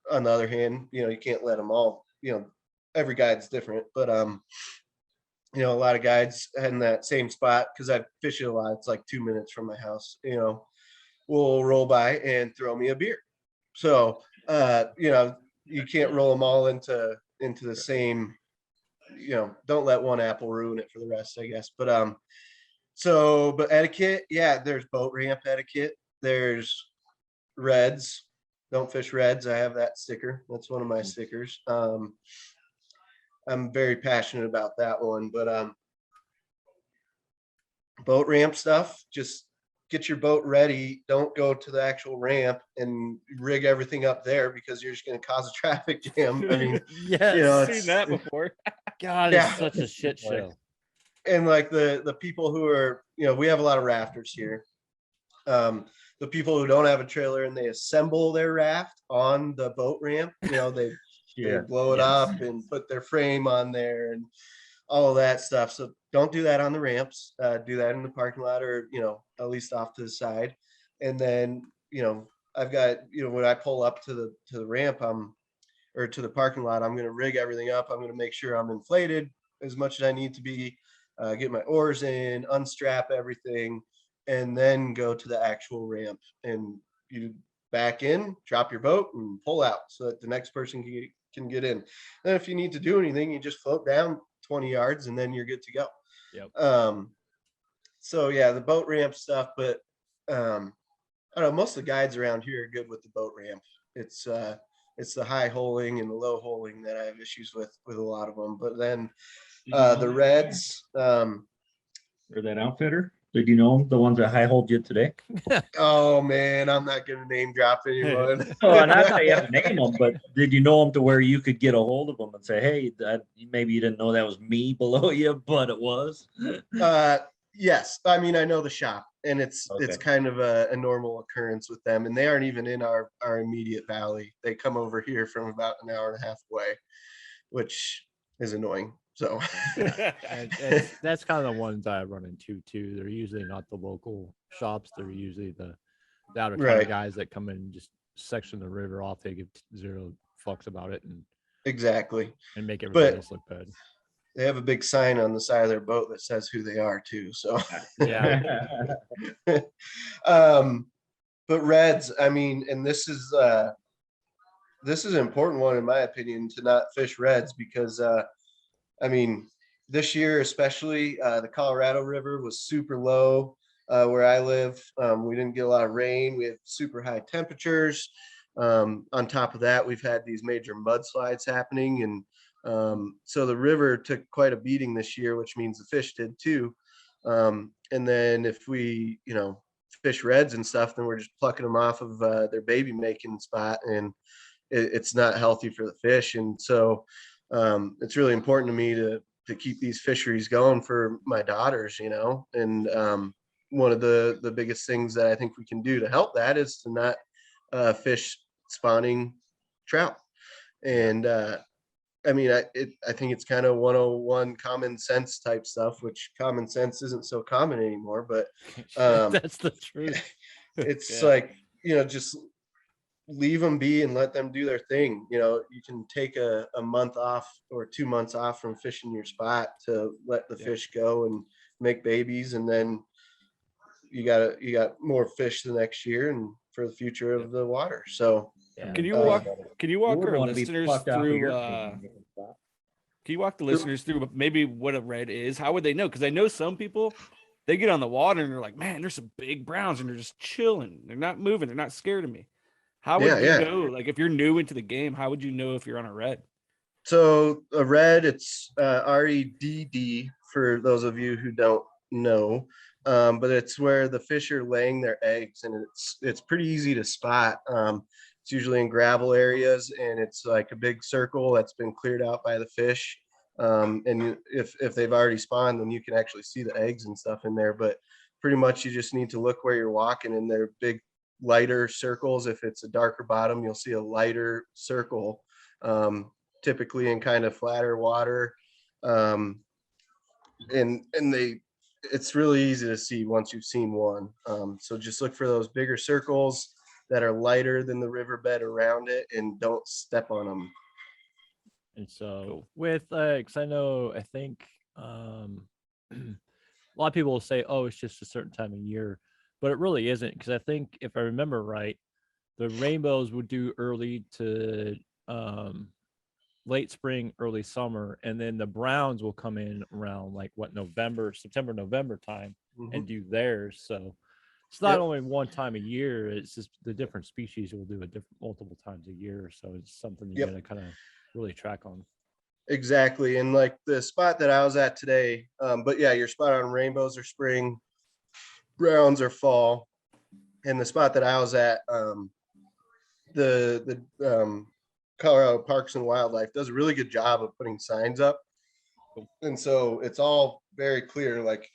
on the other hand, you can't let them all, every guide's different, but a lot of guides in that same spot, because I fish it a lot, it's like 2 minutes from my house, will roll by and throw me a beer. So you can't roll them all into the same, don't let one apple ruin it for the rest, I guess. But but etiquette, yeah, there's boat ramp etiquette, there's reds, don't fish reds. I have that sticker, that's one of my stickers. I'm very passionate about that one. But boat ramp stuff, just get your boat ready. Don't go to the actual ramp and rig everything up there, because you're just going to cause a traffic jam. I mean, Yes, Seen that before. God, Yeah. it's such a shit show. and like the people who are, we have a lot of rafters here. The people who don't have a trailer and they assemble their raft on the boat ramp, they blow it up and put their frame on there and all of that stuff. So don't do that on the ramps. Do that in the parking lot, or at least off to the side. And then I've got, when I pull up to the ramp, or to the parking lot, I'm going to rig everything up. I'm going to make sure I'm inflated as much as I need to be, get my oars in, unstrap everything, and then go to the actual ramp. And you back in, drop your boat, and pull out so that the next person can get in. Then if you need to do anything, you just float down 20 yards and then you're good to go. Yep. So yeah, the boat ramp stuff, but I don't know, most of the guides around here are good with the boat ramp. It's the high holing and the low holing that I have issues with a lot of them. But then the reds, Or that outfitter? Did you know the ones that high hold you today? oh man, I'm not gonna name drop anyone. Oh, and I say you have to name them, but did you know them to where you could get a hold of them and say, hey, maybe you didn't know that was me below you, but it was? Yes, I mean, I know the shop, and it's Okay. kind of a normal occurrence with them, and they aren't even in our immediate valley. They come over here from about an hour and a half away, which is annoying. So That's kind of the ones I run into too. They're usually not the local shops. They're usually the out of town Right. guys that come in and just section the river off. They give zero fucks about it and exactly, make everybody But- else look bad. they have a big sign on the side of their boat that says who they are too. So Yeah. but reds, I mean, and this is an important one in my opinion, to not fish reds, because I mean, this year especially, the Colorado River was super low where I live. We didn't get a lot of rain. We had super high temperatures. On top of that, we've had these major mudslides happening, and so the river took quite a beating this year, which means the fish did too. And then if we, fish reds and stuff, then we're just plucking them off of their baby making spot, and it's not healthy for the fish. And so it's really important to me to keep these fisheries going for my daughters, and one of the biggest things that I think we can do to help that is to not fish spawning trout. And I mean, I think it's kind of 101 common sense type stuff, which common sense isn't so common anymore, but That's the truth. it's Yeah. like, just leave them be and let them do their thing. You can take a month off or 2 months off from fishing your spot to let the fish go and make babies, and then you got more fish the next year and for the future of the water. So Yeah. Can you Uh, walk? Can you walk wouldn't our wanna be listeners plucked off of through? your Can you walk the listeners through maybe what a red is? How would they know? Because I know some people, they get on the water and they're like, man, there's some big browns and they're just chilling. They're not moving. They're not scared of me. How would Yeah, you yeah. know? Like if you're new into the game, how would you know if you're on a red? So a red, it's REDD for those of you who don't know, but it's where the fish are laying their eggs, and it's pretty easy to spot. It's usually in gravel areas, and it's like a big circle that's been cleared out by the fish. And if they've already spawned, then you can actually see the eggs and stuff in there. But pretty much you just need to look where you're walking, and they're big lighter circles. If it's a darker bottom, you'll see a lighter circle, typically in kind of flatter water. And it's really easy to see once you've seen one. So just look for those bigger circles that are lighter than the riverbed around it, and don't step on them. And so with, because I think a lot of people will say, oh, it's just a certain time of year, but it really isn't. Because I think if I remember right, the rainbows would do early to late spring, early summer, and then the browns will come in around like September, November time and do theirs. So it's not only one time a year, it's just the different species will do it multiple times a year. So it's something you gotta kind of really track on. Exactly. And like the spot that I was at today, but yeah, you're spot on. Rainbows are spring, browns are fall. And the spot that I was at, the Colorado Parks and Wildlife does a really good job of putting signs up. And so it's all very clear, like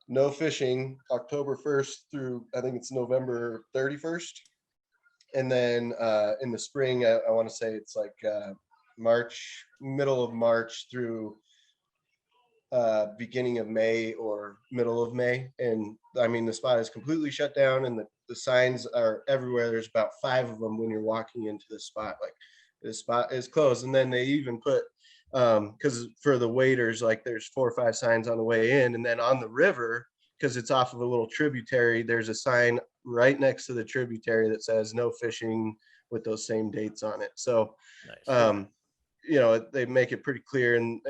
no fishing October 1st through, I think it's November 31st. And then in the spring, I want to say it's like middle of March through beginning of May or middle of May. And I mean, the spot is completely shut down, and the signs are everywhere. There's about 5 of them when you're walking into the spot, like this spot is closed. And then they even put, because for the waders, like there's 4 or 5 signs on the way in, and then on the river, because it's off of a little tributary, there's a sign right next to the tributary that says no fishing with those same dates on it. So Nice. they make it pretty clear. And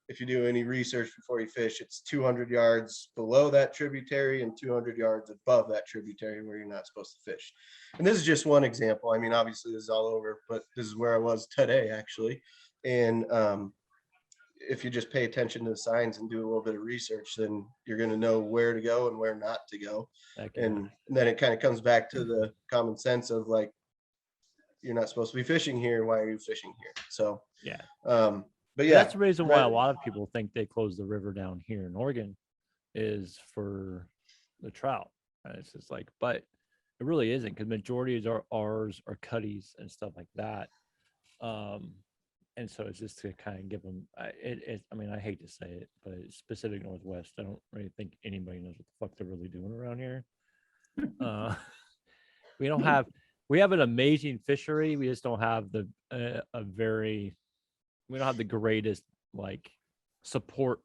if you do any research before you fish, it's 200 yards below that tributary and 200 yards above that tributary where you're not supposed to fish. And this is just one example. I mean, obviously this is all over, but this is where I was today actually. And if you just pay attention to the signs and do a little bit of research, then you're going to know where to go and where not to go. And then it kind of comes back to the common sense of like, you're not supposed to be fishing here. Why are you fishing here? So, yeah. But yeah, that's the reason why a lot of people think they close the river down here in Oregon is for the trout. And it's just like, but it really isn't, because majority of ours are cutties and stuff like that. And so it's just to kind of give them I mean, I hate to say it, but it's Pacific Northwest. I don't really think anybody knows what the fuck they're really doing around here. We have an amazing fishery. We just don't have the we don't have the greatest like support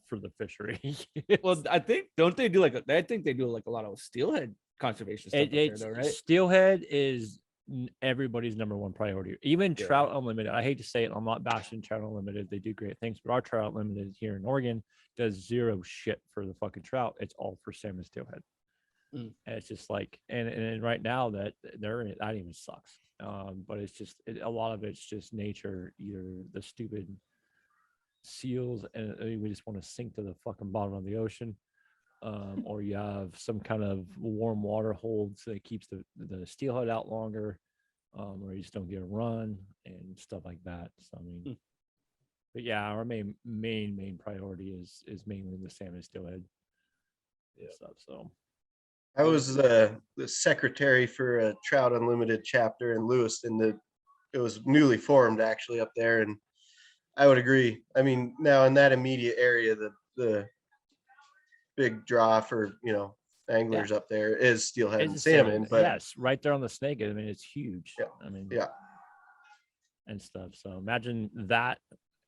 for the fishery. Well, I think they do like a lot of steelhead conservation stuff up there, though, right? Steelhead is everybody's number one priority. Even Trout Unlimited. I hate to say it, I'm not bashing Trout Unlimited. They do great things, but our Trout Unlimited here in Oregon does zero shit for the fucking trout. It's all for salmon steelhead. And it's just like, and right now that even sucks. But it's just a lot of it's just nature, either the stupid seals and we just want to sink to the fucking bottom of the ocean, or you have some kind of warm water hold so it keeps the steelhead out longer, or you just don't get a run and stuff like that. So I mean, but yeah, our main priority is mainly the salmon steelhead stuff. So I was the secretary for a Trout Unlimited chapter in Lewiston. It was newly formed actually up there, and I would agree. I mean, now in that immediate area, the big draw for anglers up there is steelhead and salmon. But yes, right there on the snake. I mean, it's huge. Yeah. I mean, yeah, and stuff. So imagine that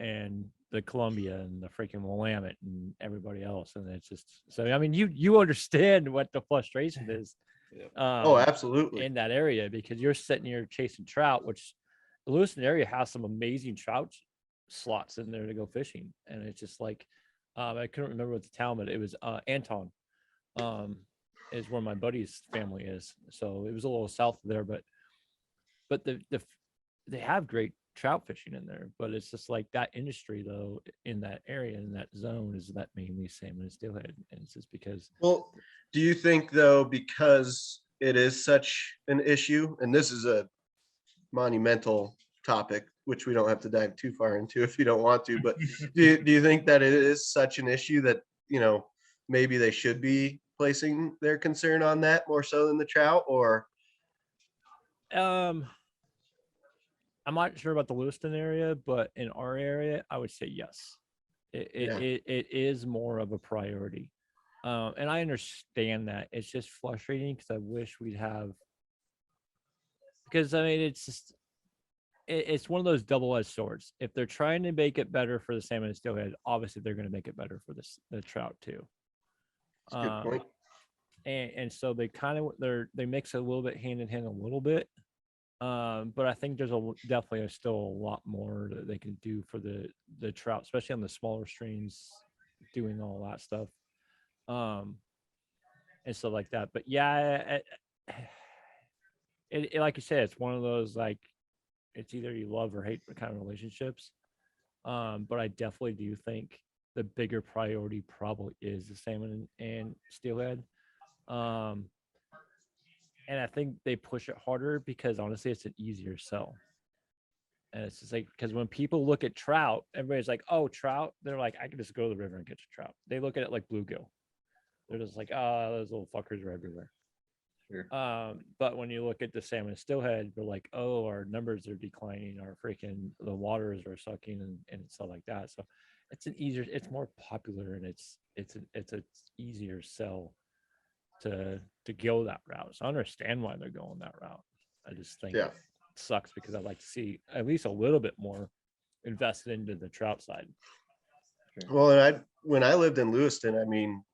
and the Columbia and the freaking Willamette and everybody else. And it's just, so, I mean, you understand what the frustration is. oh, absolutely. In that area, because you're sitting here chasing trout, which the Lewiston area has some amazing trout slots in there to go fishing. And it's just like, I couldn't remember what the town, but it was Anton is where my buddy's family is. So it was a little south of there, but they have great trout fishing in there, but it's just like that industry though in that area, in that zone, is that mainly salmon and steelhead. And it's just because, well, do you think though, because it is such an issue, and this is a monumental topic, which we don't have to dive too far into if you don't want to, but do you think that it is such an issue that, maybe they should be placing their concern on that more so than the trout, or? I'm not sure about the Lewiston area, but in our area, I would say yes. Yeah. It is more of a priority. And I understand that. It's just frustrating because I wish we'd have, because I mean, it's just, it's one of those double-edged swords. If they're trying to make it better for the salmon and steelhead, obviously they're going to make it better for the trout too. That's a good point. And so they kind of they mix it a little bit hand in hand a little bit. But I think there's definitely still a lot more that they can do for the trout, especially on the smaller streams, doing all that stuff, and stuff like that. But yeah, it like you said, it's one of those, like, it's either you love or hate kind of relationships. But I definitely do think the bigger priority probably is the salmon and steelhead. And I think they push it harder because honestly, it's an easier sell. And it's just like, because when people look at trout, everybody's like, oh, trout. They're like, I can just go to the river and catch a trout. They look at it like bluegill. They're just like, oh, those little fuckers are everywhere. Sure. But when you look at the salmon and steelhead, they're like, oh, our numbers are declining, our freaking the waters are sucking and stuff like that. So it's more popular, and it's an easier sell to go that route. So I understand why they're going that route. I just think it sucks because I'd like to see at least a little bit more invested into the trout side. Well, and when I lived in Lewiston, I mean,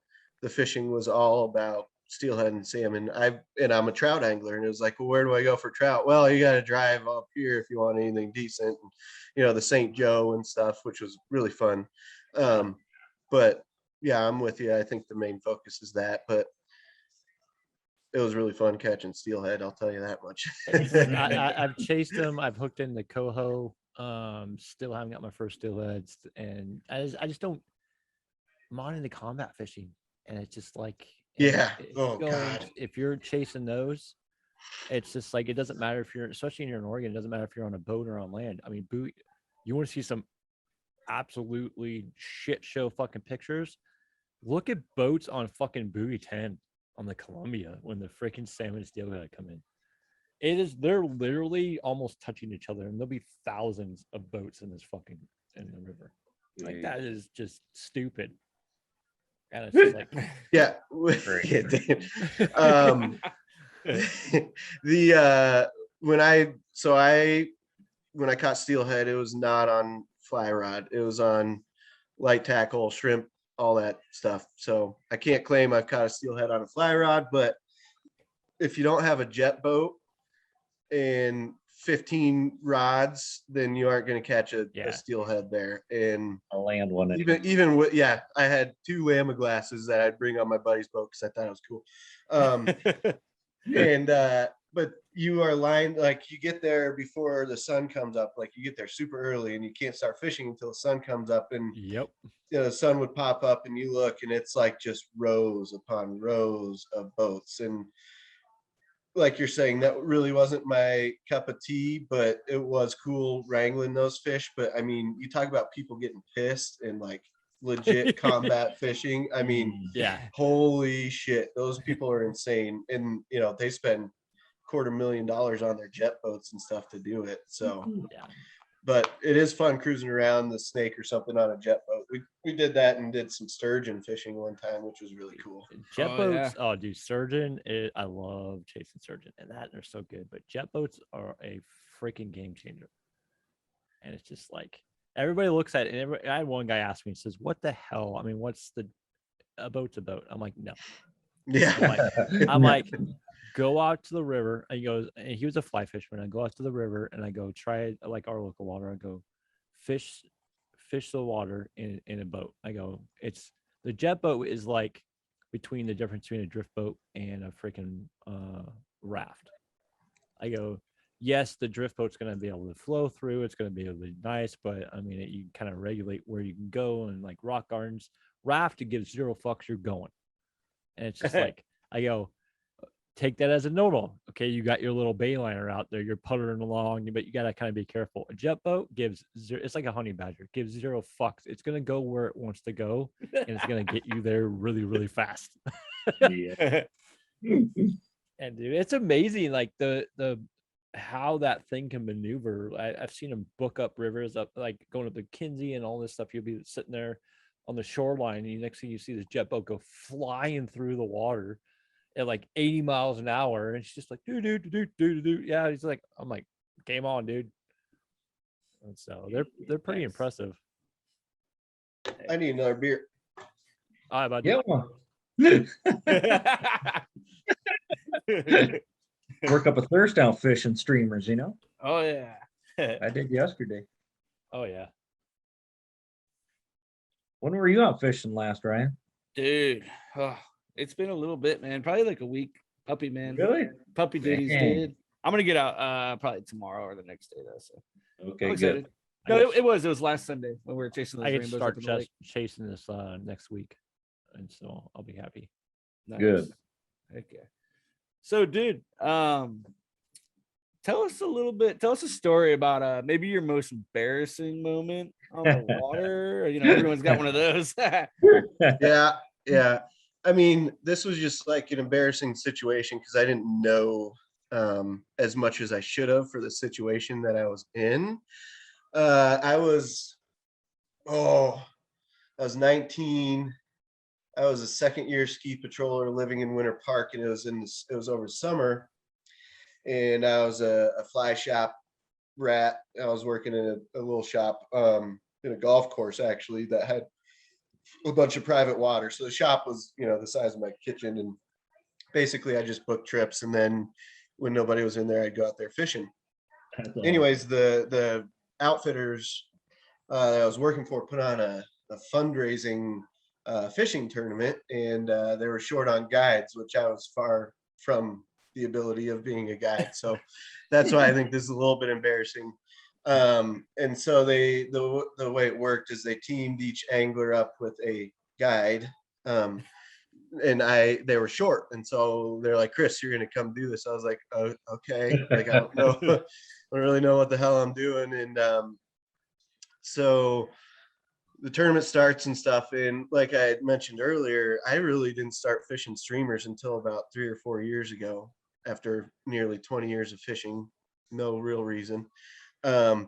the fishing was all about steelhead and salmon. I'm a trout angler, and it was like, well, where do I go for trout? Well, you got to drive up here if you want anything decent, and, the St. Joe and stuff, which was really fun. But yeah, I'm with you. I think the main focus is that, but it was really fun catching steelhead. I'll tell you that much. I've chased them. I've hooked in the coho. Still haven't got my first steelheads, and I just don't. I'm on into combat fishing, and it's just like, yeah. God. If you're chasing those, it's just like, it doesn't matter if you're, especially when you're in Oregon, it doesn't matter if you're on a boat or on land. I mean, you want to see some absolutely shit show fucking pictures? Look at boats on fucking buoy 10 on the Columbia when the freaking salmon and steelhead come in. They're literally almost touching each other, and there'll be thousands of boats in the river. Like, that is just stupid. And it's just like, yeah. When I caught steelhead, it was not on fly rod. It was on light tackle, shrimp, all that stuff. So I can't claim I've caught a steelhead on a fly rod, but if you don't have a jet boat and 15 rods, then you aren't going to catch a steelhead there. And a land one. Even with, I had 2 Lama glasses that I'd bring on my buddy's boat because I thought it was cool. But you are lined, like, you get there before the sun comes up, like you get there super early and you can't start fishing until the sun comes up, and the sun would pop up and you look and it's like just rows upon rows of boats. And like you're saying, that really wasn't my cup of tea, but it was cool wrangling those fish. But I mean, you talk about people getting pissed and like legit combat fishing. I mean, holy shit, those people are insane. And they spend $250,000 on their jet boats and stuff to do it. So but it is fun cruising around the Snake or something on a jet boat. We did that and did some sturgeon fishing one time, which was really cool. Jet boats, dude, sturgeon, I love chasing sturgeon, and they're so good. But jet boats are a freaking game changer. And it's just like, everybody looks at it, and I had one guy ask me, he says, what the hell? I mean, what's a boat's a boat? I'm like, no. Yeah. I'm like, go out to the river. And he goes, and he was a fly fisherman. I go out to the river and I go try, like, our local water. I go fish the water in a boat. I go, the jet boat is like between the difference between a drift boat and a freaking raft. I go, yes, the drift boat's going to be able to flow through. It's going to be able to be nice, but I mean, you kind of regulate where you can go, and like rock gardens. Raft, it gives 0 fucks, you're going. And it's just like, I go, take that as a no-no. Okay, you got your little bayliner out there, you're puttering along, but you got to kind of be careful. A jet boat gives zero, it's like a honey badger, gives zero fucks. It's going to go where it wants to go, and it's going to get you there really, really fast. Yeah. And dude, it's amazing, like the how that thing can maneuver. I've seen them book up rivers, up like going up the Kinsey and all this stuff. You'll be sitting there on the shoreline, and next thing you see this jet boat go flying through the water at like 80 miles an hour, and she's just like, do. Yeah, he's like, I'm like, game on, dude. And so they're pretty impressive. I need another beer. All right, bud. Get one. Work up a thirst out fishing streamers, you know. Oh yeah. I did yesterday. Oh yeah. When were you out fishing last, Ryan? Dude, it's been a little bit, man. Probably like a week. Puppy, man. Really? Puppy duties, Dang. dude. I'm gonna get out probably tomorrow or the next day though. So Okay, I'm good. excited. No, it was last Sunday when we were chasing those I get to rainbows start up in the lake. chasing this next week, and so I'll be happy. Nice. Good. Okay. So, dude, tell us a story about maybe your most embarrassing moment on the water. You know, everyone's got one of those. Yeah. I mean, this was just like an embarrassing situation because I didn't know as much as I should have for the situation that I was in. I was 19. I was a second-year ski patroller living in Winter Park, and it was over summer, and I was a fly shop rat. I was working in a little shop in a golf course actually that had a bunch of private water. So the shop was, the size of my kitchen, and basically I just booked trips, and then when nobody was in there, I'd go out there fishing. Anyways, the outfitters that I was working for put on a fundraising fishing tournament, and they were short on guides, which I was far from the ability of being a guide. So that's why I think this is a little bit embarrassing. And so the way it worked is they teamed each angler up with a guide. And they were short. And so they're like, Chris, you're going to come do this. I was like, oh, okay. Like, I don't know. I don't really know what the hell I'm doing. And so the tournament starts and stuff. And like I had mentioned earlier, I really didn't start fishing streamers until about 3 or 4 years ago, after nearly 20 years of fishing. No real reason. And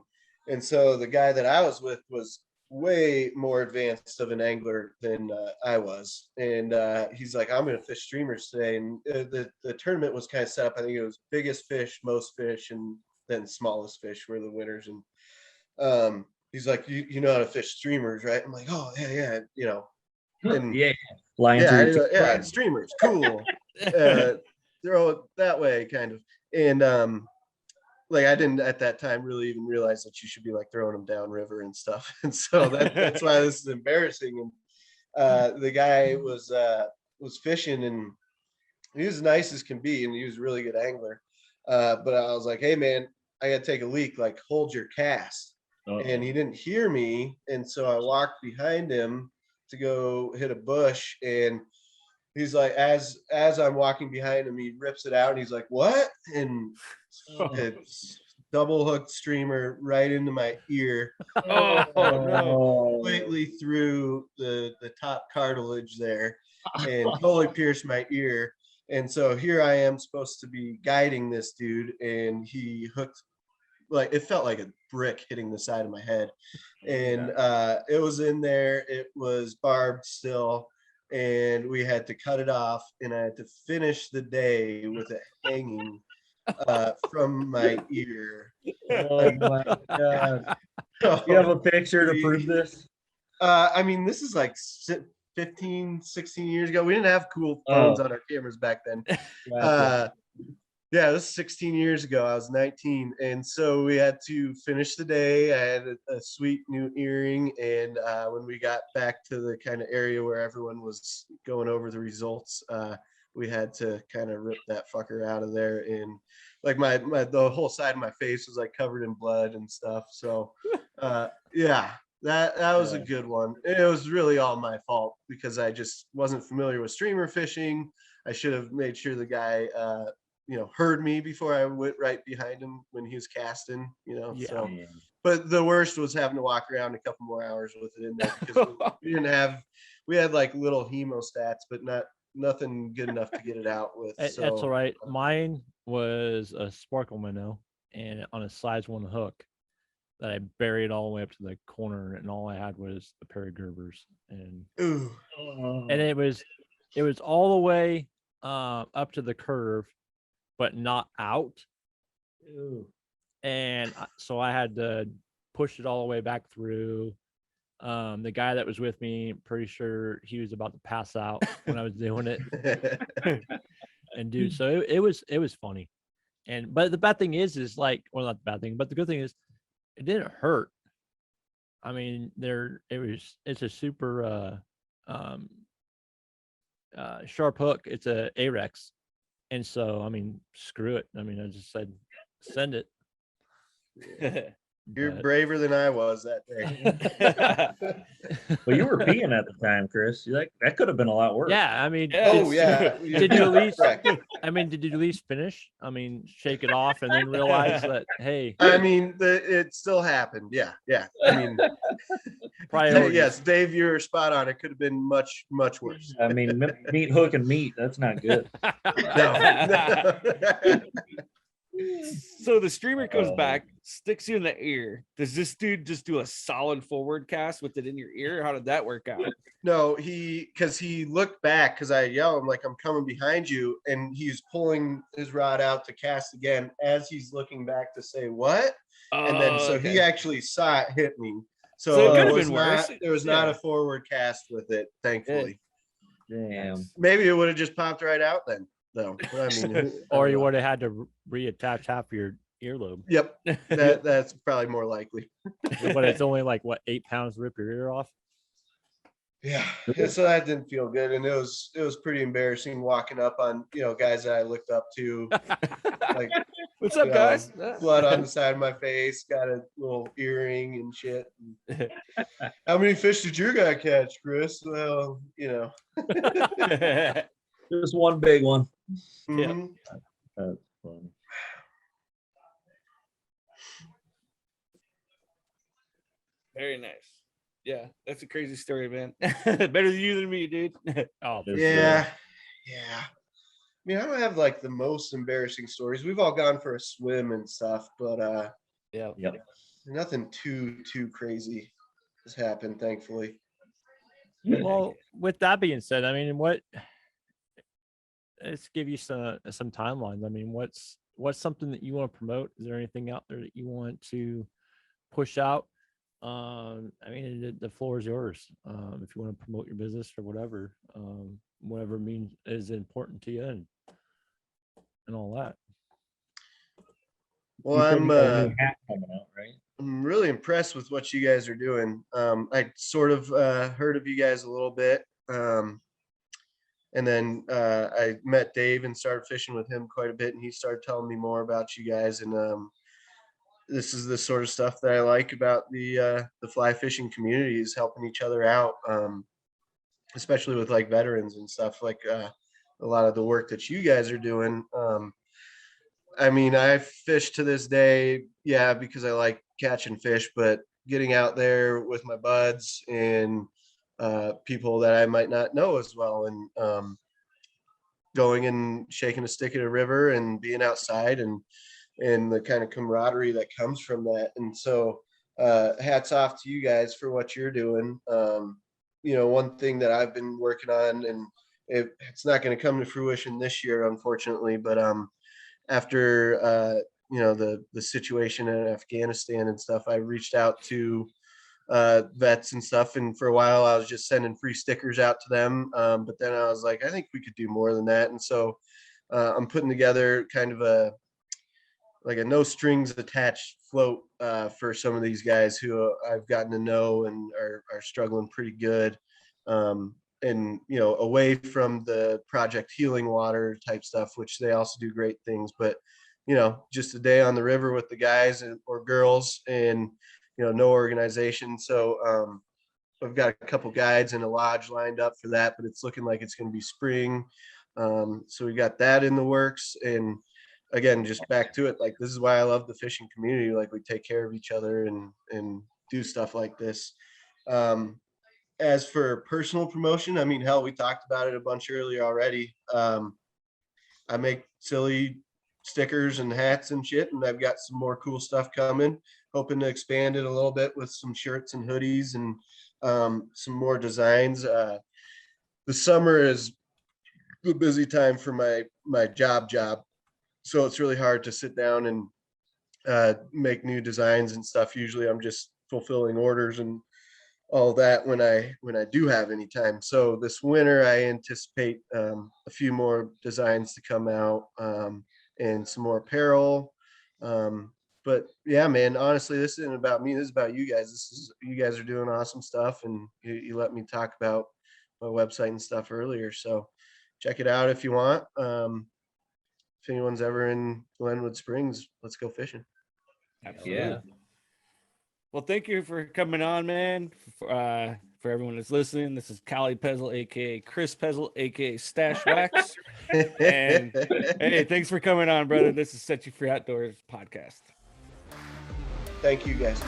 so the guy that I was with was way more advanced of an angler than I was. And he's like, I'm going to fish streamers today. And the tournament was kind of set up. I think it was biggest fish, most fish, and then smallest fish were the winners. And he's like, you know how to fish streamers, right? I'm like, oh, yeah. And yeah. Flying through. yeah, streamers, cool. Throw it that way, kind of. And like I didn't at that time really even realize that you should be like throwing them downriver and stuff. And so that's why this is embarrassing. And the guy was fishing, and he was nice as can be, and he was a really good angler. But I was like, hey man, I gotta take a leak, like hold your cast. And he didn't hear me. And so I walked behind him to go hit a bush, and he's like, as I'm walking behind him, he rips it out and he's like, what? And it's double hooked streamer right into my ear. No. Completely through the top cartilage there, and totally pierced my ear. And so here I am supposed to be guiding this dude, and he hooked, like it felt like a brick hitting the side of my head. And it was in there, it was barbed still, and we had to cut it off, and I had to finish the day with it hanging from my ear. Oh my god. You have a picture to prove this? I mean, this is like 15, 16 years ago. We didn't have cool phones on our cameras back then. Gotcha. Yeah, this was 16 years ago. I was 19. And so we had to finish the day. I had a sweet new earring. And when we got back to the kind of area where everyone was going over the results, we had to kind of rip that fucker out of there. And like the whole side of my face was like covered in blood and stuff. So yeah, that was a good one. It was really all my fault because I just wasn't familiar with streamer fishing. I should have made sure the guy, heard me before I went right behind him when he was casting, Yeah. so. Yeah. But the worst was having to walk around a couple more hours with it in there because we had like little hemostats, but nothing good enough to get it out with. That's So all right. Mine was a sparkle minnow and on a size 1 hook that I buried all the way up to the corner, and all I had was a pair of Gerbers, and ooh, it was all the way up to the curve, but not out. Ew. And so I had to push it all the way back through. The guy that was with me, pretty sure he was about to pass out when I was doing it. And dude, so it was funny. But the bad thing is like, well, not the bad thing, but the good thing is it didn't hurt. I mean, it's a super sharp hook. It's a Arex. And so, I mean, screw it. I mean, I just said, send it. You're But- braver than I was that day. Well, you were peeing at the time, Chris. You like that could have been a lot worse. Yeah, I mean, Yeah. Oh yeah. Did you at least? Correct. Did you at least finish? I mean, shake it off and then realize that, hey, I mean, it still happened. Yeah. I mean, priorities. yes, Dave, you're spot on. It could have been much, much worse. I mean, meat hook and meat. That's not good. No. So the streamer comes Oh. back, sticks you in the ear. Does this dude just do a solid forward cast with it in your ear? How did that work out? No, because he looked back because I yelled, I'm like, I'm coming behind you. And he's pulling his rod out to cast again as he's looking back to say, what? And then so he actually saw it hit me. So So it could it have was been not, worse. there was not Yeah. a forward cast with it, thankfully. Damn. Maybe it would have just popped right out then, though. I mean, I Or don't you know. would have had to reattach half your earlobe. Yep, that's probably more likely. But it's only like what, 8 pounds to rip your ear off. Yeah, so that didn't feel good, and it was pretty embarrassing walking up on guys that I looked up to, like What's up, you know, guys? blood on the side of my face, got a little earring and shit. How many fish did your guy catch, Chris? Well, Just one big one. mhm. That's funny. Very nice. Yeah, that's a crazy story, man. Better than you than me, dude. Oh, Yes, Yeah. I mean, I don't have like the most embarrassing stories. We've all gone for a swim and stuff, but Yeah. Yep. nothing too crazy has happened, thankfully. well, with that being said, I mean, let's give you some timelines. I mean, what's something that you want to promote? Is there anything out there that you want to push out? I mean, the floor is yours. If you want to promote your business or whatever, whatever means is important to you and all that. Well, You said I'm you got a new hat coming out, right? I'm really impressed with what you guys are doing. I sort of heard of you guys a little bit. And then I met Dave and started fishing with him quite a bit, and he started telling me more about you guys. And this is the sort of stuff that I like about the fly fishing community, is helping each other out, especially with like veterans and stuff, like a lot of the work that you guys are doing. I mean, I fish to this day, yeah, because I like catching fish, but getting out there with my buds and people that I might not know as well, and going and shaking a stick at a river and being outside, and the kind of camaraderie that comes from that. And so hats off to you guys for what you're doing. One thing that I've been working on, and it's not going to come to fruition this year, unfortunately, but after the situation in Afghanistan and stuff, I reached out to vets and stuff, and for a while I was just sending free stickers out to them, but then I was like, I think we could do more than that. And so I'm putting together kind of a no strings attached float for some of these guys who I've gotten to know and are struggling pretty good, and away from the Project Healing Water type stuff, which they also do great things, but just a day on the river with the guys or girls, and no organization. So I've got a couple guides and a lodge lined up for that, but it's looking like it's going to be spring. So we got that in the works. And again, just back to it, like, this is why I love the fishing community. Like, we take care of each other and do stuff like this. As for personal promotion, I mean, hell, we talked about it a bunch earlier already. I make silly stickers and hats and shit, and I've got some more cool stuff coming. Hoping to expand it a little bit with some shirts and hoodies and some more designs. The summer is the busy time for my job, so it's really hard to sit down and make new designs and stuff. Usually, I'm just fulfilling orders and all that when I do have any time. So this winter, I anticipate a few more designs to come out and some more apparel. But yeah, man, honestly, this isn't about me. This is about you guys. You guys are doing awesome stuff, and you let me talk about my website and stuff earlier. So check it out if you want. If anyone's ever in Glenwood Springs, let's go fishing. Yeah. Well, thank you for coming on, man. For everyone that's listening, this is Callie Pezel, aka Chris Pezel, aka Staschewax. And hey, thanks for coming on, brother. This is Set You Free Outdoors podcast. Thank you, guys.